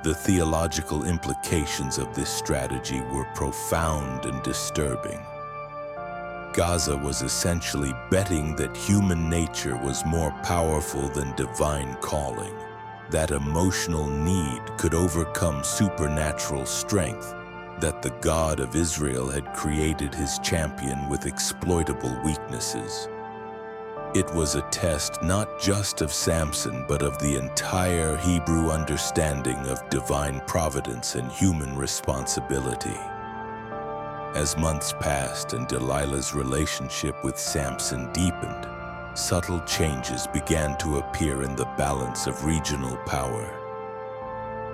The theological implications of this strategy were profound and disturbing. Gaza was essentially betting that human nature was more powerful than divine calling, that emotional need could overcome supernatural strength, that the God of Israel had created his champion with exploitable weaknesses. It was a test not just of Samson, but of the entire Hebrew understanding of divine providence and human responsibility. As months passed and Delilah's relationship with Samson deepened, subtle changes began to appear in the balance of regional power.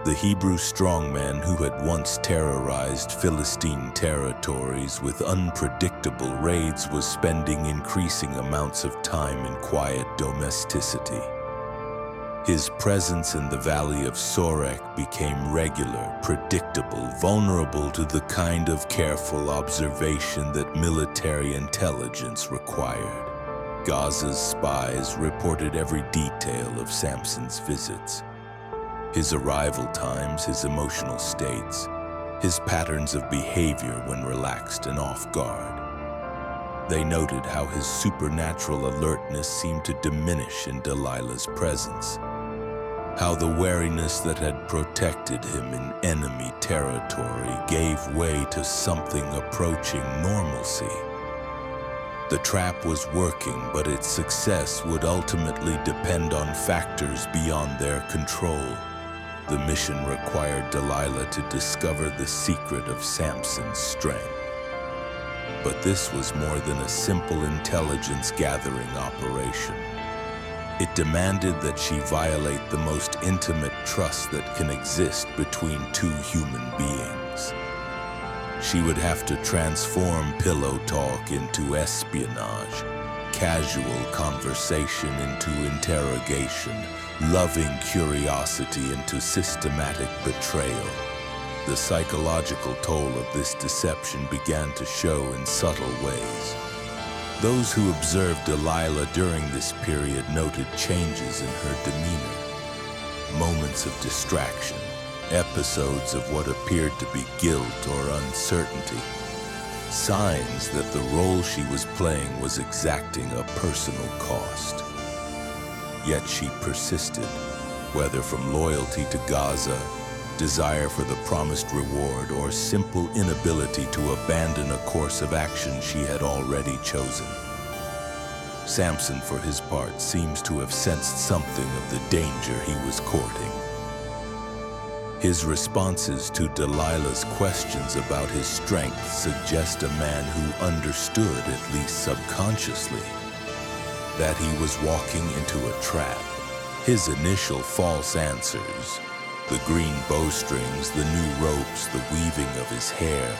The Hebrew strongman who had once terrorized Philistine territories with unpredictable raids was spending increasing amounts of time in quiet domesticity. His presence in the valley of Sorek became regular, predictable, vulnerable to the kind of careful observation that military intelligence required. Gaza's spies reported every detail of Samson's visits. His arrival times, his emotional states, his patterns of behavior when relaxed and off guard. They noted how his supernatural alertness seemed to diminish in Delilah's presence, how the wariness that had protected him in enemy territory gave way to something approaching normalcy. The trap was working, but its success would ultimately depend on factors beyond their control. The mission required Delilah to discover the secret of Samson's strength. But this was more than a simple intelligence-gathering operation. It demanded that she violate the most intimate trust that can exist between two human beings. She would have to transform pillow talk into espionage, casual conversation into interrogation, loving curiosity into systematic betrayal. The psychological toll of this deception began to show in subtle ways. Those who observed Delilah during this period noted changes in her demeanor, moments of distraction, episodes of what appeared to be guilt or uncertainty, signs that the role she was playing was exacting a personal cost. Yet she persisted, whether from loyalty to Gaza, desire for the promised reward, or simple inability to abandon a course of action she had already chosen. Samson, for his part, seems to have sensed something of the danger he was courting. His responses to Delilah's questions about his strength suggest a man who understood, at least subconsciously, that he was walking into a trap. His initial false answers, the green bowstrings, the new ropes, the weaving of his hair,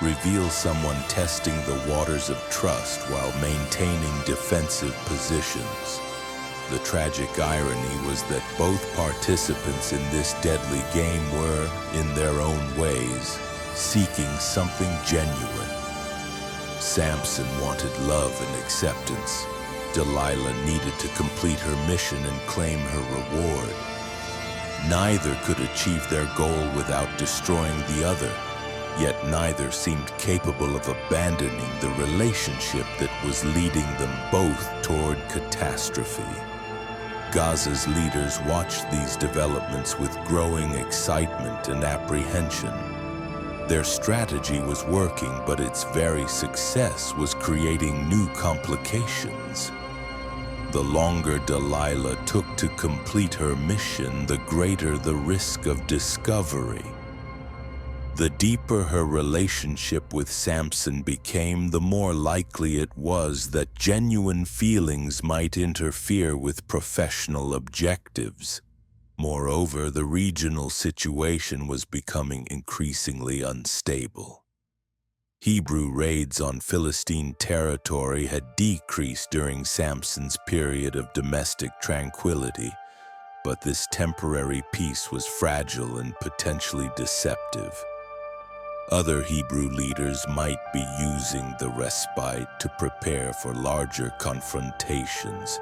reveal someone testing the waters of trust while maintaining defensive positions. The tragic irony was that both participants in this deadly game were, in their own ways, seeking something genuine. Samson wanted love and acceptance. Delilah needed to complete her mission and claim her reward. Neither could achieve their goal without destroying the other, yet neither seemed capable of abandoning the relationship that was leading them both toward catastrophe. Gaza's leaders watched these developments with growing excitement and apprehension. Their strategy was working, but its very success was creating new complications. The longer Delilah took to complete her mission, the greater the risk of discovery. The deeper her relationship with Samson became, the more likely it was that genuine feelings might interfere with professional objectives. Moreover, the regional situation was becoming increasingly unstable. Hebrew raids on Philistine territory had decreased during Samson's period of domestic tranquility, but this temporary peace was fragile and potentially deceptive. Other Hebrew leaders might be using the respite to prepare for larger confrontations.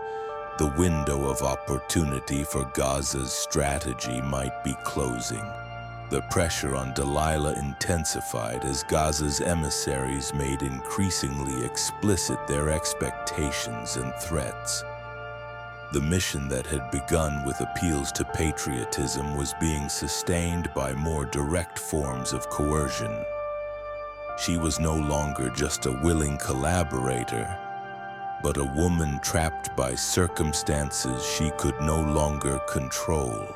The window of opportunity for Gaza's strategy might be closing. The pressure on Delilah intensified as Gaza's emissaries made increasingly explicit their expectations and threats. The mission that had begun with appeals to patriotism was being sustained by more direct forms of coercion. She was no longer just a willing collaborator, but a woman trapped by circumstances she could no longer control.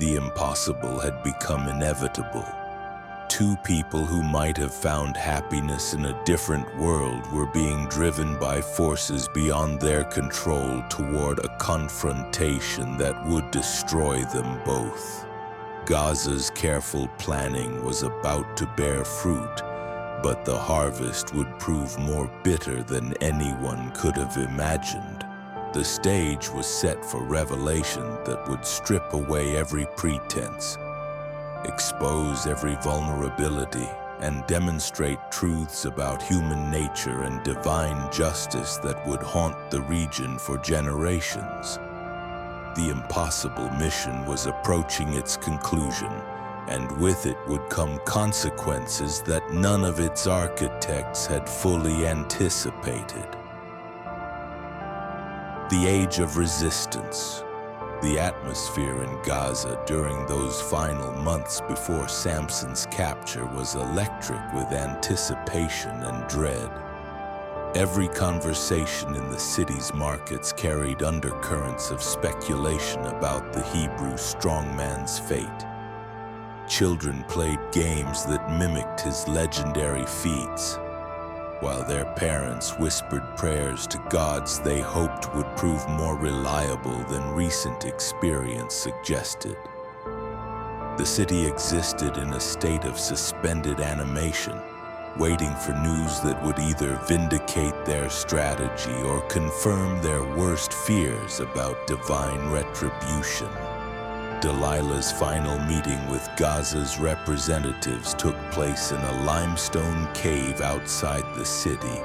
The impossible had become inevitable. Two people who might have found happiness in a different world were being driven by forces beyond their control toward a confrontation that would destroy them both. Gaza's careful planning was about to bear fruit, but the harvest would prove more bitter than anyone could have imagined. The stage was set for revelation that would strip away every pretense, expose every vulnerability, and demonstrate truths about human nature and divine justice that would haunt the region for generations. The impossible mission was approaching its conclusion, and with it would come consequences that none of its architects had fully anticipated. The age of resistance. The atmosphere in Gaza during those final months before Samson's capture was electric with anticipation and dread. Every conversation in the city's markets carried undercurrents of speculation about the Hebrew strongman's fate. Children played games that mimicked his legendary feats, while their parents whispered prayers to gods they hoped would prove more reliable than recent experience suggested. The city existed in a state of suspended animation, waiting for news that would either vindicate their strategy or confirm their worst fears about divine retribution. Delilah's final meeting with Gaza's representatives took place in a limestone cave outside the city,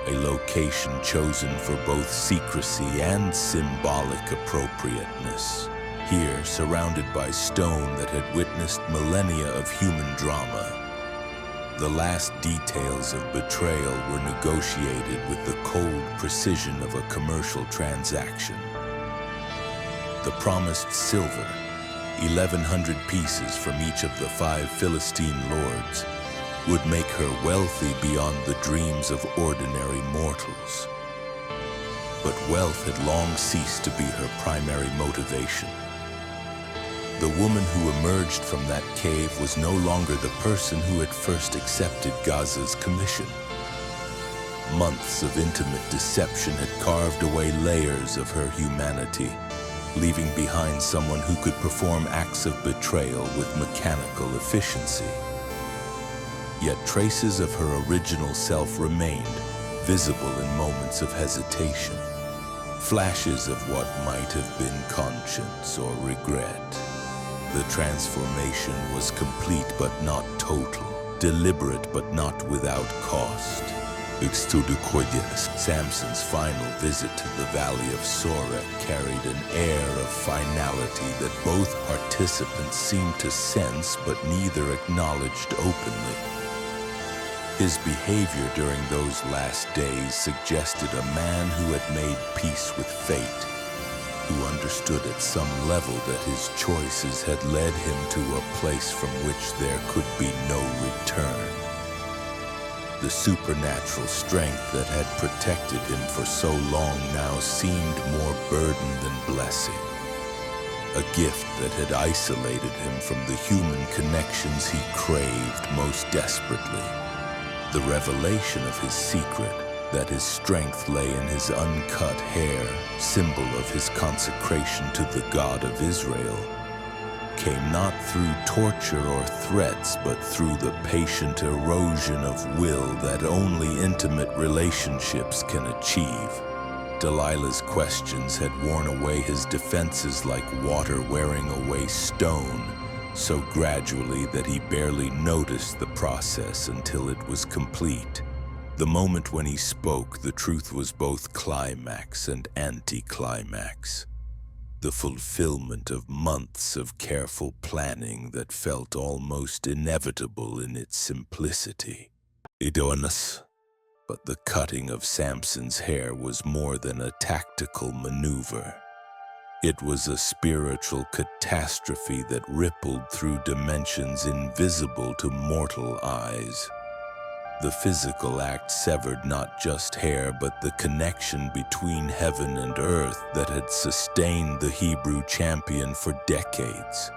a location chosen for both secrecy and symbolic appropriateness. Here, surrounded by stone that had witnessed millennia of human drama, the last details of betrayal were negotiated with the cold precision of a commercial transaction. The promised silver, 1,100 pieces from each of the 5 Philistine lords, would make her wealthy beyond the dreams of ordinary mortals. But wealth had long ceased to be her primary motivation. The woman who emerged from that cave was no longer the person who had first accepted Gaza's commission. Months of intimate deception had carved away layers of her humanity, leaving behind someone who could perform acts of betrayal with mechanical efficiency. Yet traces of her original self remained, visible in moments of hesitation, flashes of what might have been conscience or regret. The transformation was complete but not total, deliberate but not without cost. Samson's final visit to the valley of Sorek carried an air of finality that both participants seemed to sense but neither acknowledged openly. His behavior during those last days suggested a man who had made peace with fate, who understood at some level that his choices had led him to a place from which there could be no return. The supernatural strength that had protected him for so long now seemed more burden than blessing. A gift that had isolated him from the human connections he craved most desperately. The revelation of his secret, that his strength lay in his uncut hair, symbol of his consecration to the God of Israel, came not through torture or threats, but through the patient erosion of will that only intimate relationships can achieve. Delilah's questions had worn away his defenses like water wearing away stone, so gradually that he barely noticed the process until it was complete. The moment when he spoke, the truth was both climax and anticlimax. The fulfillment of months of careful planning that felt almost inevitable in its simplicity. Idonus. But the cutting of Samson's hair was more than a tactical maneuver. It was a spiritual catastrophe that rippled through dimensions invisible to mortal eyes. The physical act severed not just hair, but the connection between heaven and earth that had sustained the Hebrew champion for decades.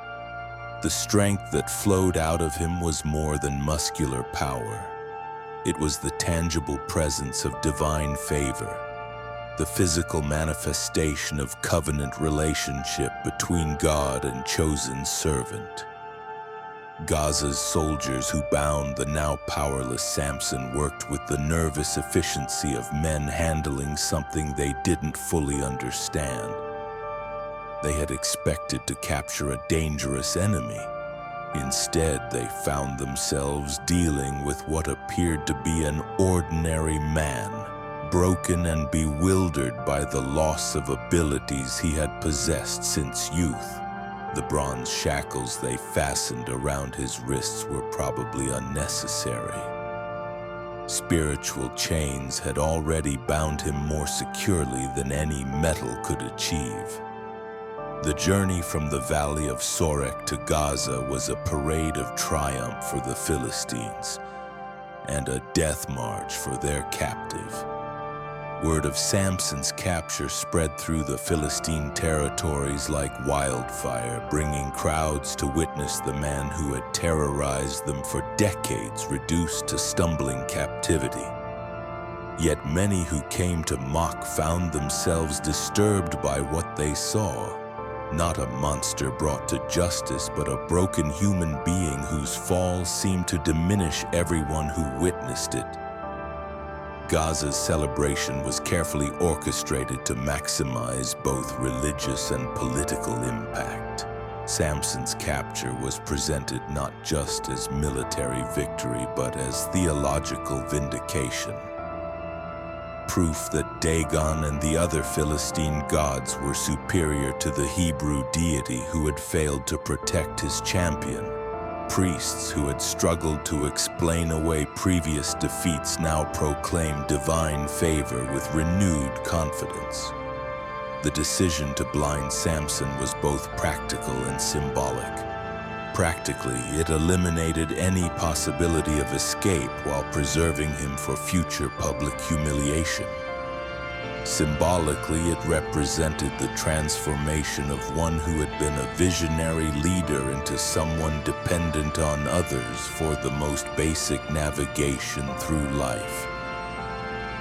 The strength that flowed out of him was more than muscular power. It was the tangible presence of divine favor, the physical manifestation of covenant relationship between God and chosen servant. Gaza's soldiers who bound the now powerless Samson worked with the nervous efficiency of men handling something they didn't fully understand. They had expected to capture a dangerous enemy. Instead, they found themselves dealing with what appeared to be an ordinary man, broken and bewildered by the loss of abilities he had possessed since youth. The bronze shackles they fastened around his wrists were probably unnecessary. Spiritual chains had already bound him more securely than any metal could achieve. The journey from the valley of Sorek to Gaza was a parade of triumph for the Philistines and a death march for their captive. Word of Samson's capture spread through the Philistine territories like wildfire, bringing crowds to witness the man who had terrorized them for decades reduced to stumbling captivity. Yet many who came to mock found themselves disturbed by what they saw. Not a monster brought to justice, but a broken human being whose fall seemed to diminish everyone who witnessed it. Gaza's celebration was carefully orchestrated to maximize both religious and political impact. Samson's capture was presented not just as military victory, but as theological vindication. Proof that Dagon and the other Philistine gods were superior to the Hebrew deity who had failed to protect his champion. Priests who had struggled to explain away previous defeats now proclaimed divine favor with renewed confidence. The decision to blind Samson was both practical and symbolic. Practically, it eliminated any possibility of escape while preserving him for future public humiliation. Symbolically, it represented the transformation of one who had been a visionary leader into someone dependent on others for the most basic navigation through life.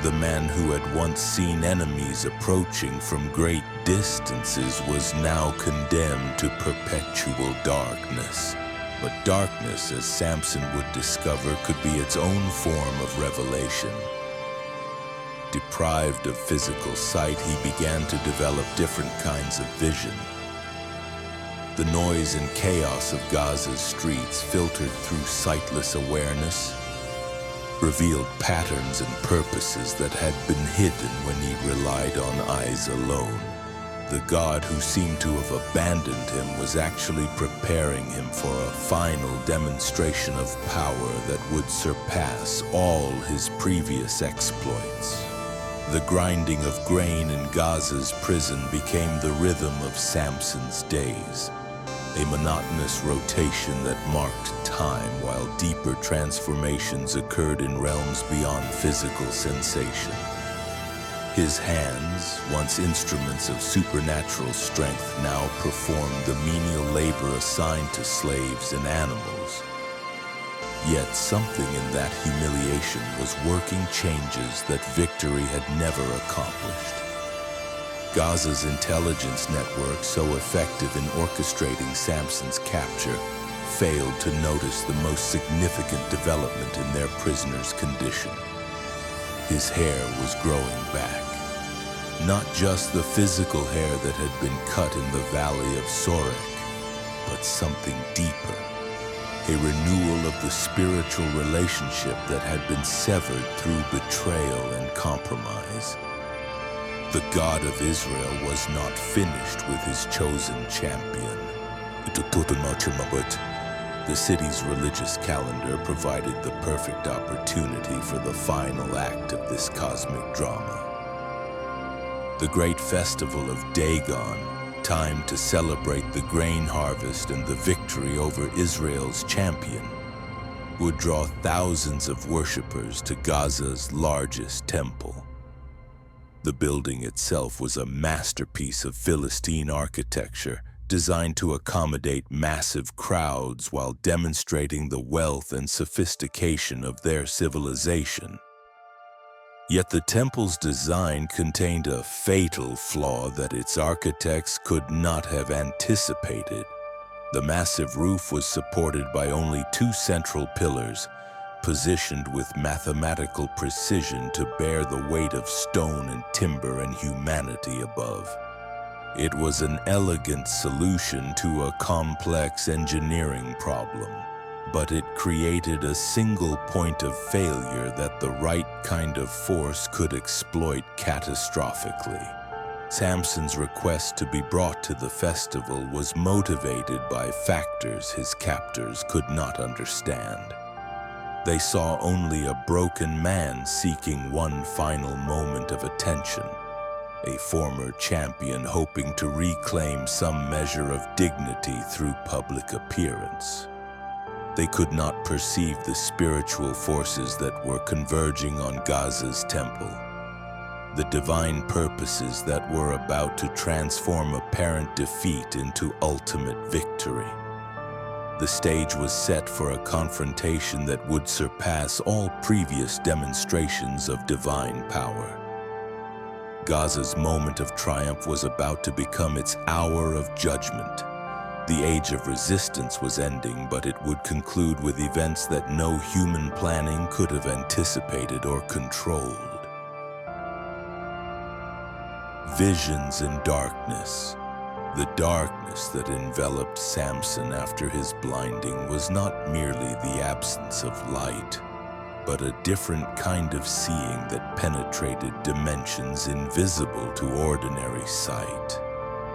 The man who had once seen enemies approaching from great distances was now condemned to perpetual darkness. But darkness, as Samson would discover, could be its own form of revelation. Deprived of physical sight, he began to develop different kinds of vision. The noise and chaos of Gaza's streets, filtered through sightless awareness, revealed patterns and purposes that had been hidden when he relied on eyes alone. The God who seemed to have abandoned him was actually preparing him for a final demonstration of power that would surpass all his previous exploits. The grinding of grain in Gaza's prison became the rhythm of Samson's days. a monotonous rotation that marked time while deeper transformations occurred in realms beyond physical sensation. His hands, once instruments of supernatural strength, now performed the menial labor assigned to slaves and animals. Yet something in that humiliation was working changes that victory had never accomplished. Gaza's intelligence network, so effective in orchestrating Samson's capture, failed to notice the most significant development in their prisoner's condition. His hair was growing back. Not just the physical hair that had been cut in the valley of Sorek, but something deeper. A renewal of the spiritual relationship that had been severed through betrayal and compromise. The God of Israel was not finished with his chosen champion. The city's religious calendar provided the perfect opportunity for the final act of this cosmic drama. The great festival of Dagon, timed to celebrate the grain harvest and the victory over Israel's champion, would draw thousands of worshippers to Gaza's largest temple. The building itself was a masterpiece of Philistine architecture, designed to accommodate massive crowds while demonstrating the wealth and sophistication of their civilization. Yet the temple's design contained a fatal flaw that its architects could not have anticipated. The massive roof was supported by only 2 central pillars, positioned with mathematical precision to bear the weight of stone and timber and humanity above. It was an elegant solution to a complex engineering problem, but it created a single point of failure that the right kind of force could exploit catastrophically. Samson's request to be brought to the festival was motivated by factors his captors could not understand. They saw only a broken man seeking one final moment of attention, a former champion hoping to reclaim some measure of dignity through public appearance. They could not perceive the spiritual forces that were converging on Gaza's temple, the divine purposes that were about to transform apparent defeat into ultimate victory. The stage was set for a confrontation that would surpass all previous demonstrations of divine power. Gaza's moment of triumph was about to become its hour of judgment. The age of resistance was ending, but it would conclude with events that no human planning could have anticipated or controlled. Visions in darkness. The darkness that enveloped Samson after his blinding was not merely the absence of light, but a different kind of seeing that penetrated dimensions invisible to ordinary sight.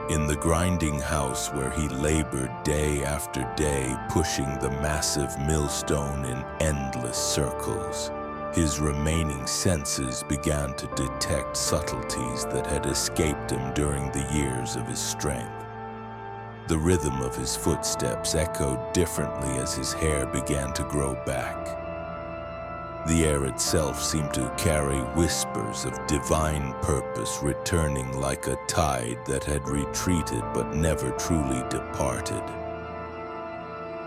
In the grinding house where he labored day after day, pushing the massive millstone in endless circles, his remaining senses began to detect subtleties that had escaped him during the years of his strength. The rhythm of his footsteps echoed differently as his hair began to grow back. The air itself seemed to carry whispers of divine purpose returning like a tide that had retreated but never truly departed.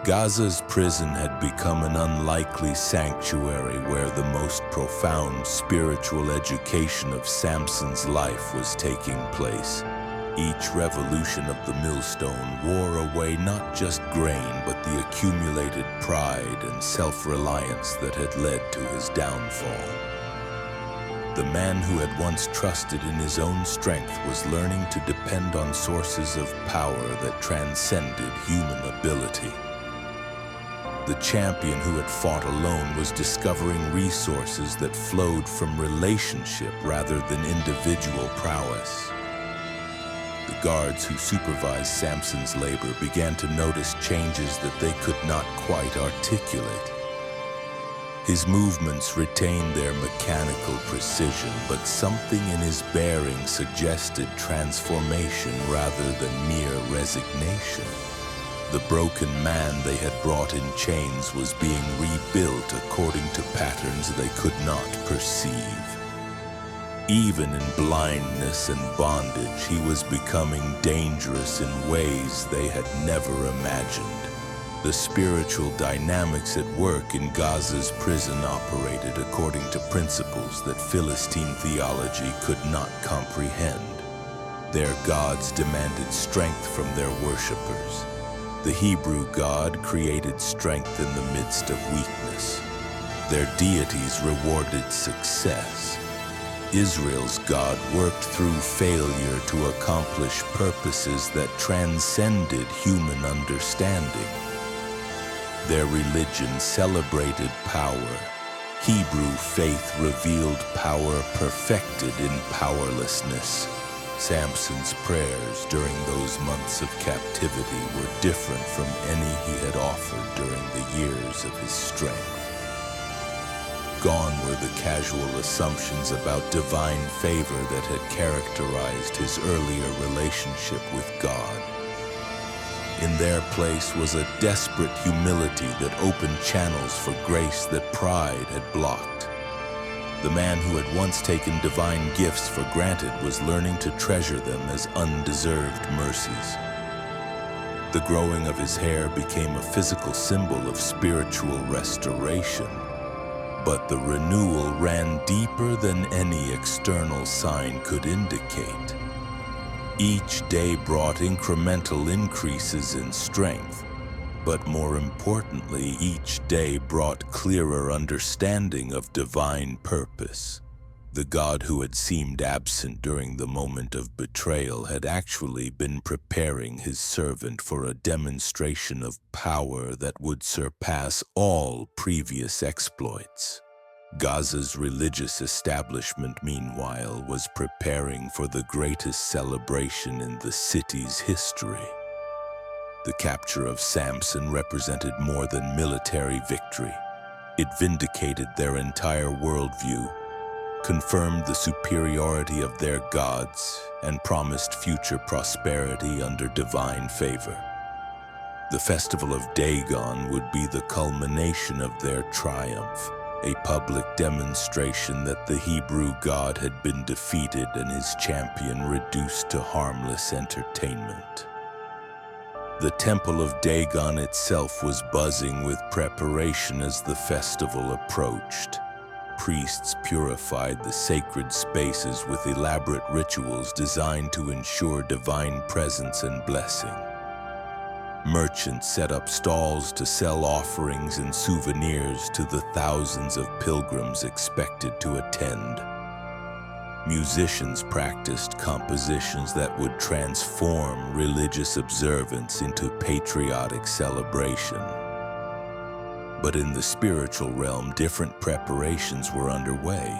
Gaza's prison had become an unlikely sanctuary where the most profound spiritual education of Samson's life was taking place. Each revolution of the millstone wore away not just grain, but the accumulated pride and self-reliance that had led to his downfall. The man who had once trusted in his own strength was learning to depend on sources of power that transcended human ability. The champion who had fought alone was discovering resources that flowed from relationship rather than individual prowess. The guards who supervised Samson's labor began to notice changes that they could not quite articulate. His movements retained their mechanical precision, but something in his bearing suggested transformation rather than mere resignation. The broken man they had brought in chains was being rebuilt according to patterns they could not perceive. Even in blindness and bondage, he was becoming dangerous in ways they had never imagined. The spiritual dynamics at work in Gaza's prison operated according to principles that Philistine theology could not comprehend. Their gods demanded strength from their worshippers. The Hebrew God created strength in the midst of weakness. Their deities rewarded success. Israel's God worked through failure to accomplish purposes that transcended human understanding. Their religion celebrated power. Hebrew faith revealed power perfected in powerlessness. Samson's prayers during those months of captivity were different from any he had offered during the years of his strength. Gone were the casual assumptions about divine favor that had characterized his earlier relationship with God. In their place was a desperate humility that opened channels for grace that pride had blocked. The man who had once taken divine gifts for granted was learning to treasure them as undeserved mercies. The growing of his hair became a physical symbol of spiritual restoration, but the renewal ran deeper than any external sign could indicate. Each day brought incremental increases in strength, but more importantly, each day brought clearer understanding of divine purpose. The God who had seemed absent during the moment of betrayal had actually been preparing his servant for a demonstration of power that would surpass all previous exploits. Gaza's religious establishment, meanwhile, was preparing for the greatest celebration in the city's history. The capture of Samson represented more than military victory. It vindicated their entire worldview, confirmed the superiority of their gods, and promised future prosperity under divine favor. The festival of Dagon would be the culmination of their triumph, a public demonstration that the Hebrew God had been defeated and his champion reduced to harmless entertainment. The temple of Dagon itself was buzzing with preparation as the festival approached. Priests purified the sacred spaces with elaborate rituals designed to ensure divine presence and blessing. Merchants set up stalls to sell offerings and souvenirs to the thousands of pilgrims expected to attend. Musicians practiced compositions that would transform religious observance into patriotic celebration. But in the spiritual realm, different preparations were underway.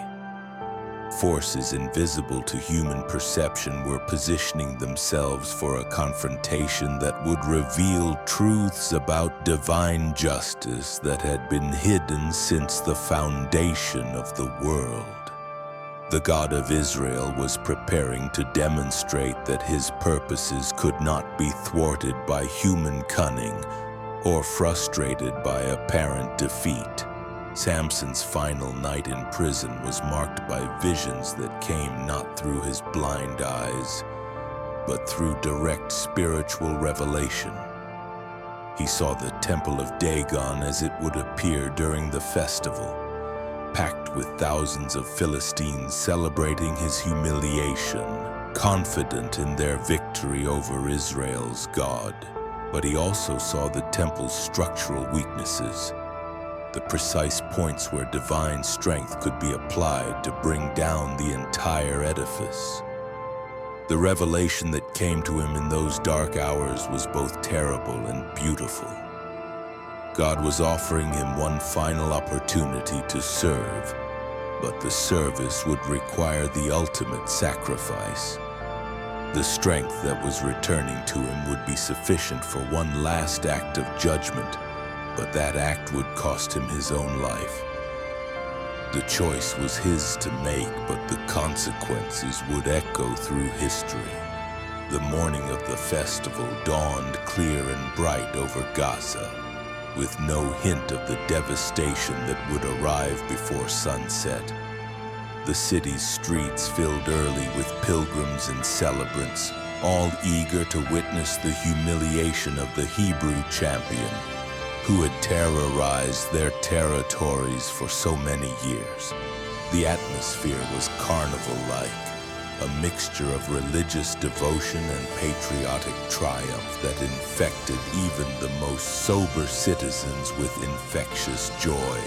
Forces invisible to human perception were positioning themselves for a confrontation that would reveal truths about divine justice that had been hidden since the foundation of the world. The God of Israel was preparing to demonstrate that his purposes could not be thwarted by human cunning or frustrated by apparent defeat. Samson's final night in prison was marked by visions that came not through his blind eyes, but through direct spiritual revelation. He saw the temple of Dagon as it would appear during the festival, packed with thousands of Philistines celebrating his humiliation, confident in their victory over Israel's God. But he also saw the temple's structural weaknesses, the precise points where divine strength could be applied to bring down the entire edifice. The revelation that came to him in those dark hours was both terrible and beautiful. God was offering him one final opportunity to serve, but the service would require the ultimate sacrifice. The strength that was returning to him would be sufficient for one last act of judgment, but that act would cost him his own life. The choice was his to make, but the consequences would echo through history. The morning of the festival dawned clear and bright over Gaza, with no hint of the devastation that would arrive before sunset. The city's streets filled early with pilgrims and celebrants, all eager to witness the humiliation of the Hebrew champion, who had terrorized their territories for so many years. The atmosphere was carnival-like, a mixture of religious devotion and patriotic triumph that infected even the most sober citizens with infectious joy.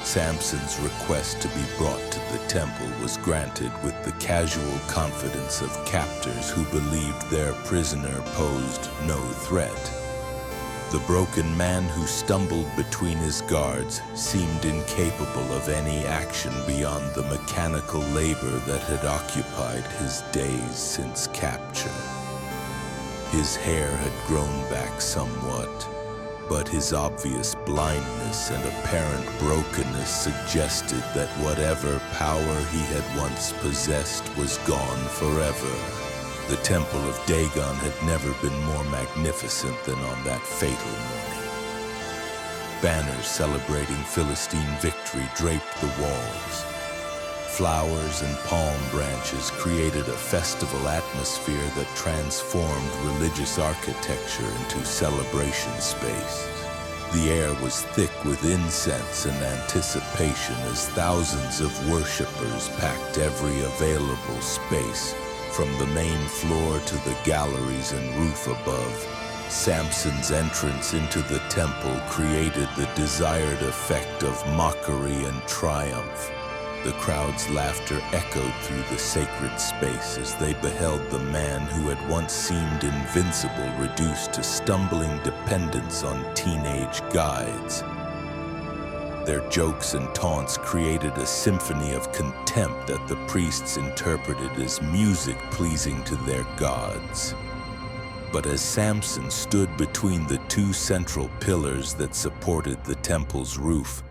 Samson's request to be brought to the temple was granted with the casual confidence of captors who believed their prisoner posed no threat. The broken man who stumbled between his guards seemed incapable of any action beyond the mechanical labor that had occupied his days since capture. His hair had grown back somewhat, but his obvious blindness and apparent brokenness suggested that whatever power he had once possessed was gone forever. The temple of Dagon had never been more magnificent than on that fatal morning. Banners celebrating Philistine victory draped the walls. Flowers and palm branches created a festival atmosphere that transformed religious architecture into celebration space. The air was thick with incense and anticipation as thousands of worshippers packed every available space, from the main floor to the galleries and roof above. Samson's entrance into the temple created the desired effect of mockery and triumph. The crowd's laughter echoed through the sacred space as they beheld the man who had once seemed invincible reduced to stumbling dependence on teenage guides. Their jokes and taunts created a symphony of contempt that the priests interpreted as music pleasing to their gods. But as Samson stood between the two central pillars that supported the temple's roof,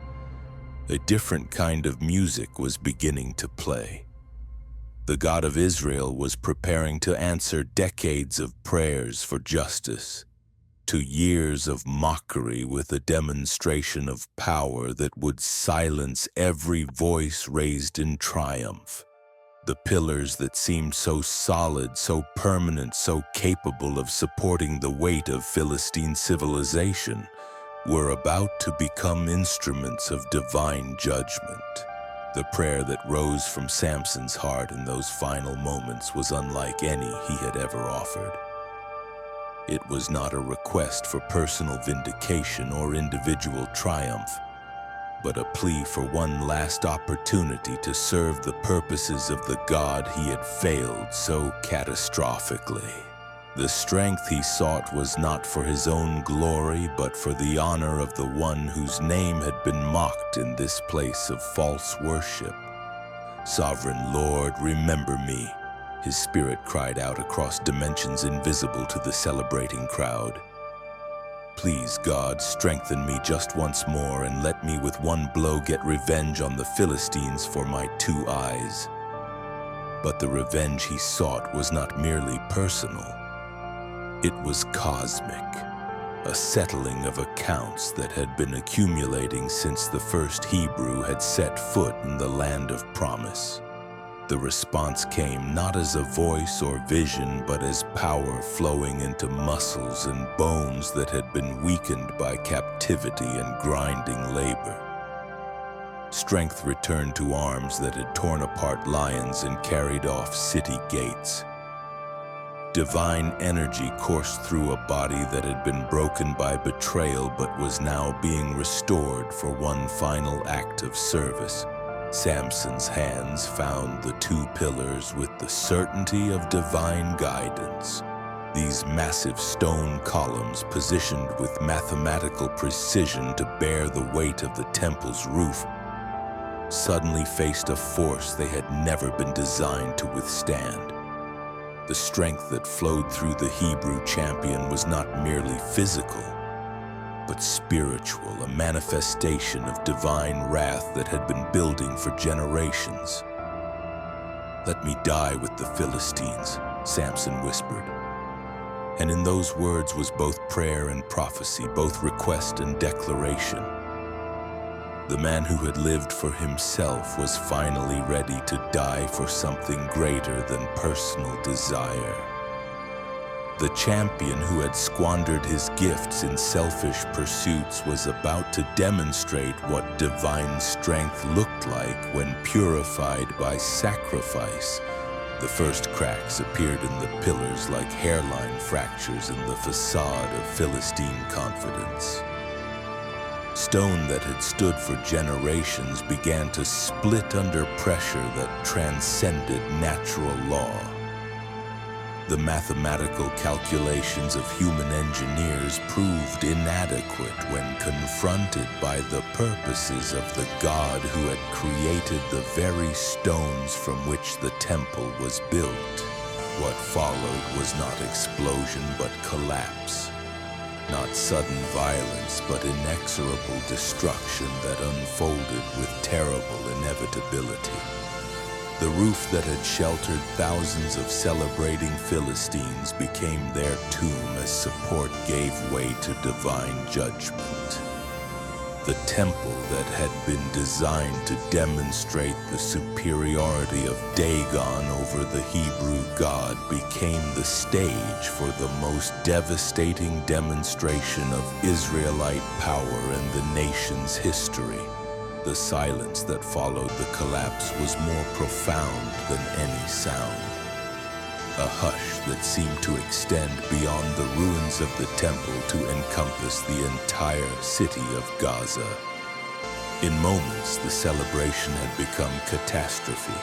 a different kind of music was beginning to play. The God of Israel was preparing to answer decades of prayers for justice, to years of mockery with a demonstration of power that would silence every voice raised in triumph. The pillars that seemed so solid, so permanent, so capable of supporting the weight of Philistine civilization were about to become instruments of divine judgment. The prayer that rose from Samson's heart in those final moments was unlike any he had ever offered. It was not a request for personal vindication or individual triumph, but a plea for one last opportunity to serve the purposes of the God he had failed so catastrophically. The strength he sought was not for his own glory, but for the honor of the one whose name had been mocked in this place of false worship. Sovereign Lord, remember me, his spirit cried out across dimensions invisible to the celebrating crowd. Please, God, strengthen me just once more and let me with one blow get revenge on the Philistines for my 2 eyes. But the revenge he sought was not merely personal. It was cosmic, a settling of accounts that had been accumulating since the first Hebrew had set foot in the land of promise. The response came not as a voice or vision, but as power flowing into muscles and bones that had been weakened by captivity and grinding labor. Strength returned to arms that had torn apart lions and carried off city gates. Divine energy coursed through a body that had been broken by betrayal but was now being restored for one final act of service. Samson's hands found the 2 pillars with the certainty of divine guidance. These massive stone columns, positioned with mathematical precision to bear the weight of the temple's roof, suddenly faced a force they had never been designed to withstand. The strength that flowed through the Hebrew champion was not merely physical, but spiritual, a manifestation of divine wrath that had been building for generations. "Let me die with the Philistines," Samson whispered. And in those words was both prayer and prophecy, both request and declaration. The man who had lived for himself was finally ready to die for something greater than personal desire. The champion who had squandered his gifts in selfish pursuits was about to demonstrate what divine strength looked like when purified by sacrifice. The first cracks appeared in the pillars like hairline fractures in the facade of Philistine confidence. Stone that had stood for generations began to split under pressure that transcended natural law. The mathematical calculations of human engineers proved inadequate when confronted by the purposes of the God who had created the very stones from which the temple was built. What followed was not explosion but collapse. Not sudden violence, but inexorable destruction that unfolded with terrible inevitability. The roof that had sheltered thousands of celebrating Philistines became their tomb as support gave way to divine judgment. The temple that had been designed to demonstrate the superiority of Dagon over the Hebrew God became the stage for the most devastating demonstration of Israelite power in the nation's history. The silence that followed the collapse was more profound than any sound. A hush that seemed to extend beyond the ruins of the temple to encompass the entire city of Gaza. In moments, the celebration had become catastrophe.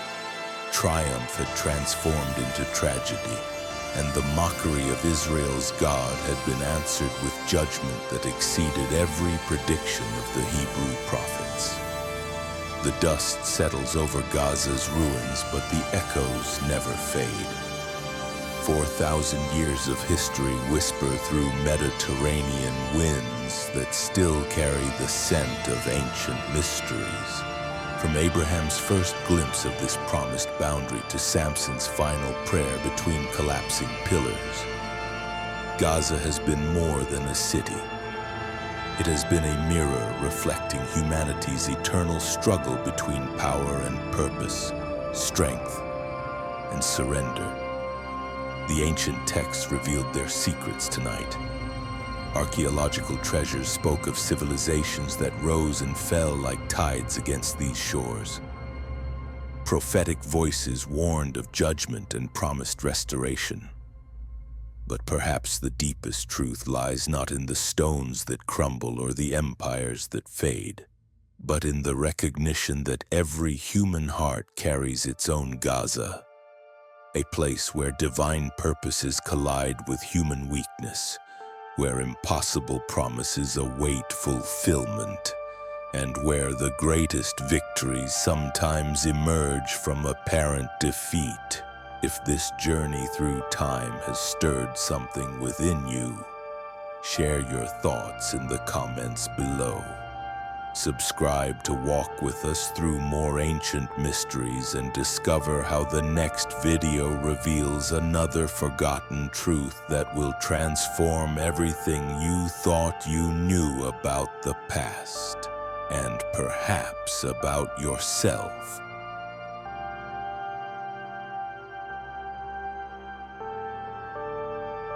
Triumph had transformed into tragedy, and the mockery of Israel's God had been answered with judgment that exceeded every prediction of the Hebrew prophets. The dust settles over Gaza's ruins, but the echoes never fade. 4,000 years of history whisper through Mediterranean winds that still carry the scent of ancient mysteries. From Abraham's first glimpse of this promised boundary to Samson's final prayer between collapsing pillars, Gaza has been more than a city. It has been a mirror reflecting humanity's eternal struggle between power and purpose, strength and surrender. The ancient texts revealed their secrets tonight. Archaeological treasures spoke of civilizations that rose and fell like tides against these shores. Prophetic voices warned of judgment and promised restoration. But perhaps the deepest truth lies not in the stones that crumble or the empires that fade, but in the recognition that every human heart carries its own Gaza, a place where divine purposes collide with human weakness, where impossible promises await fulfillment, and where the greatest victories sometimes emerge from apparent defeat. If this journey through time has stirred something within you, share your thoughts in the comments below. Subscribe to walk with us through more ancient mysteries and discover how the next video reveals another forgotten truth that will transform everything you thought you knew about the past, and perhaps about yourself.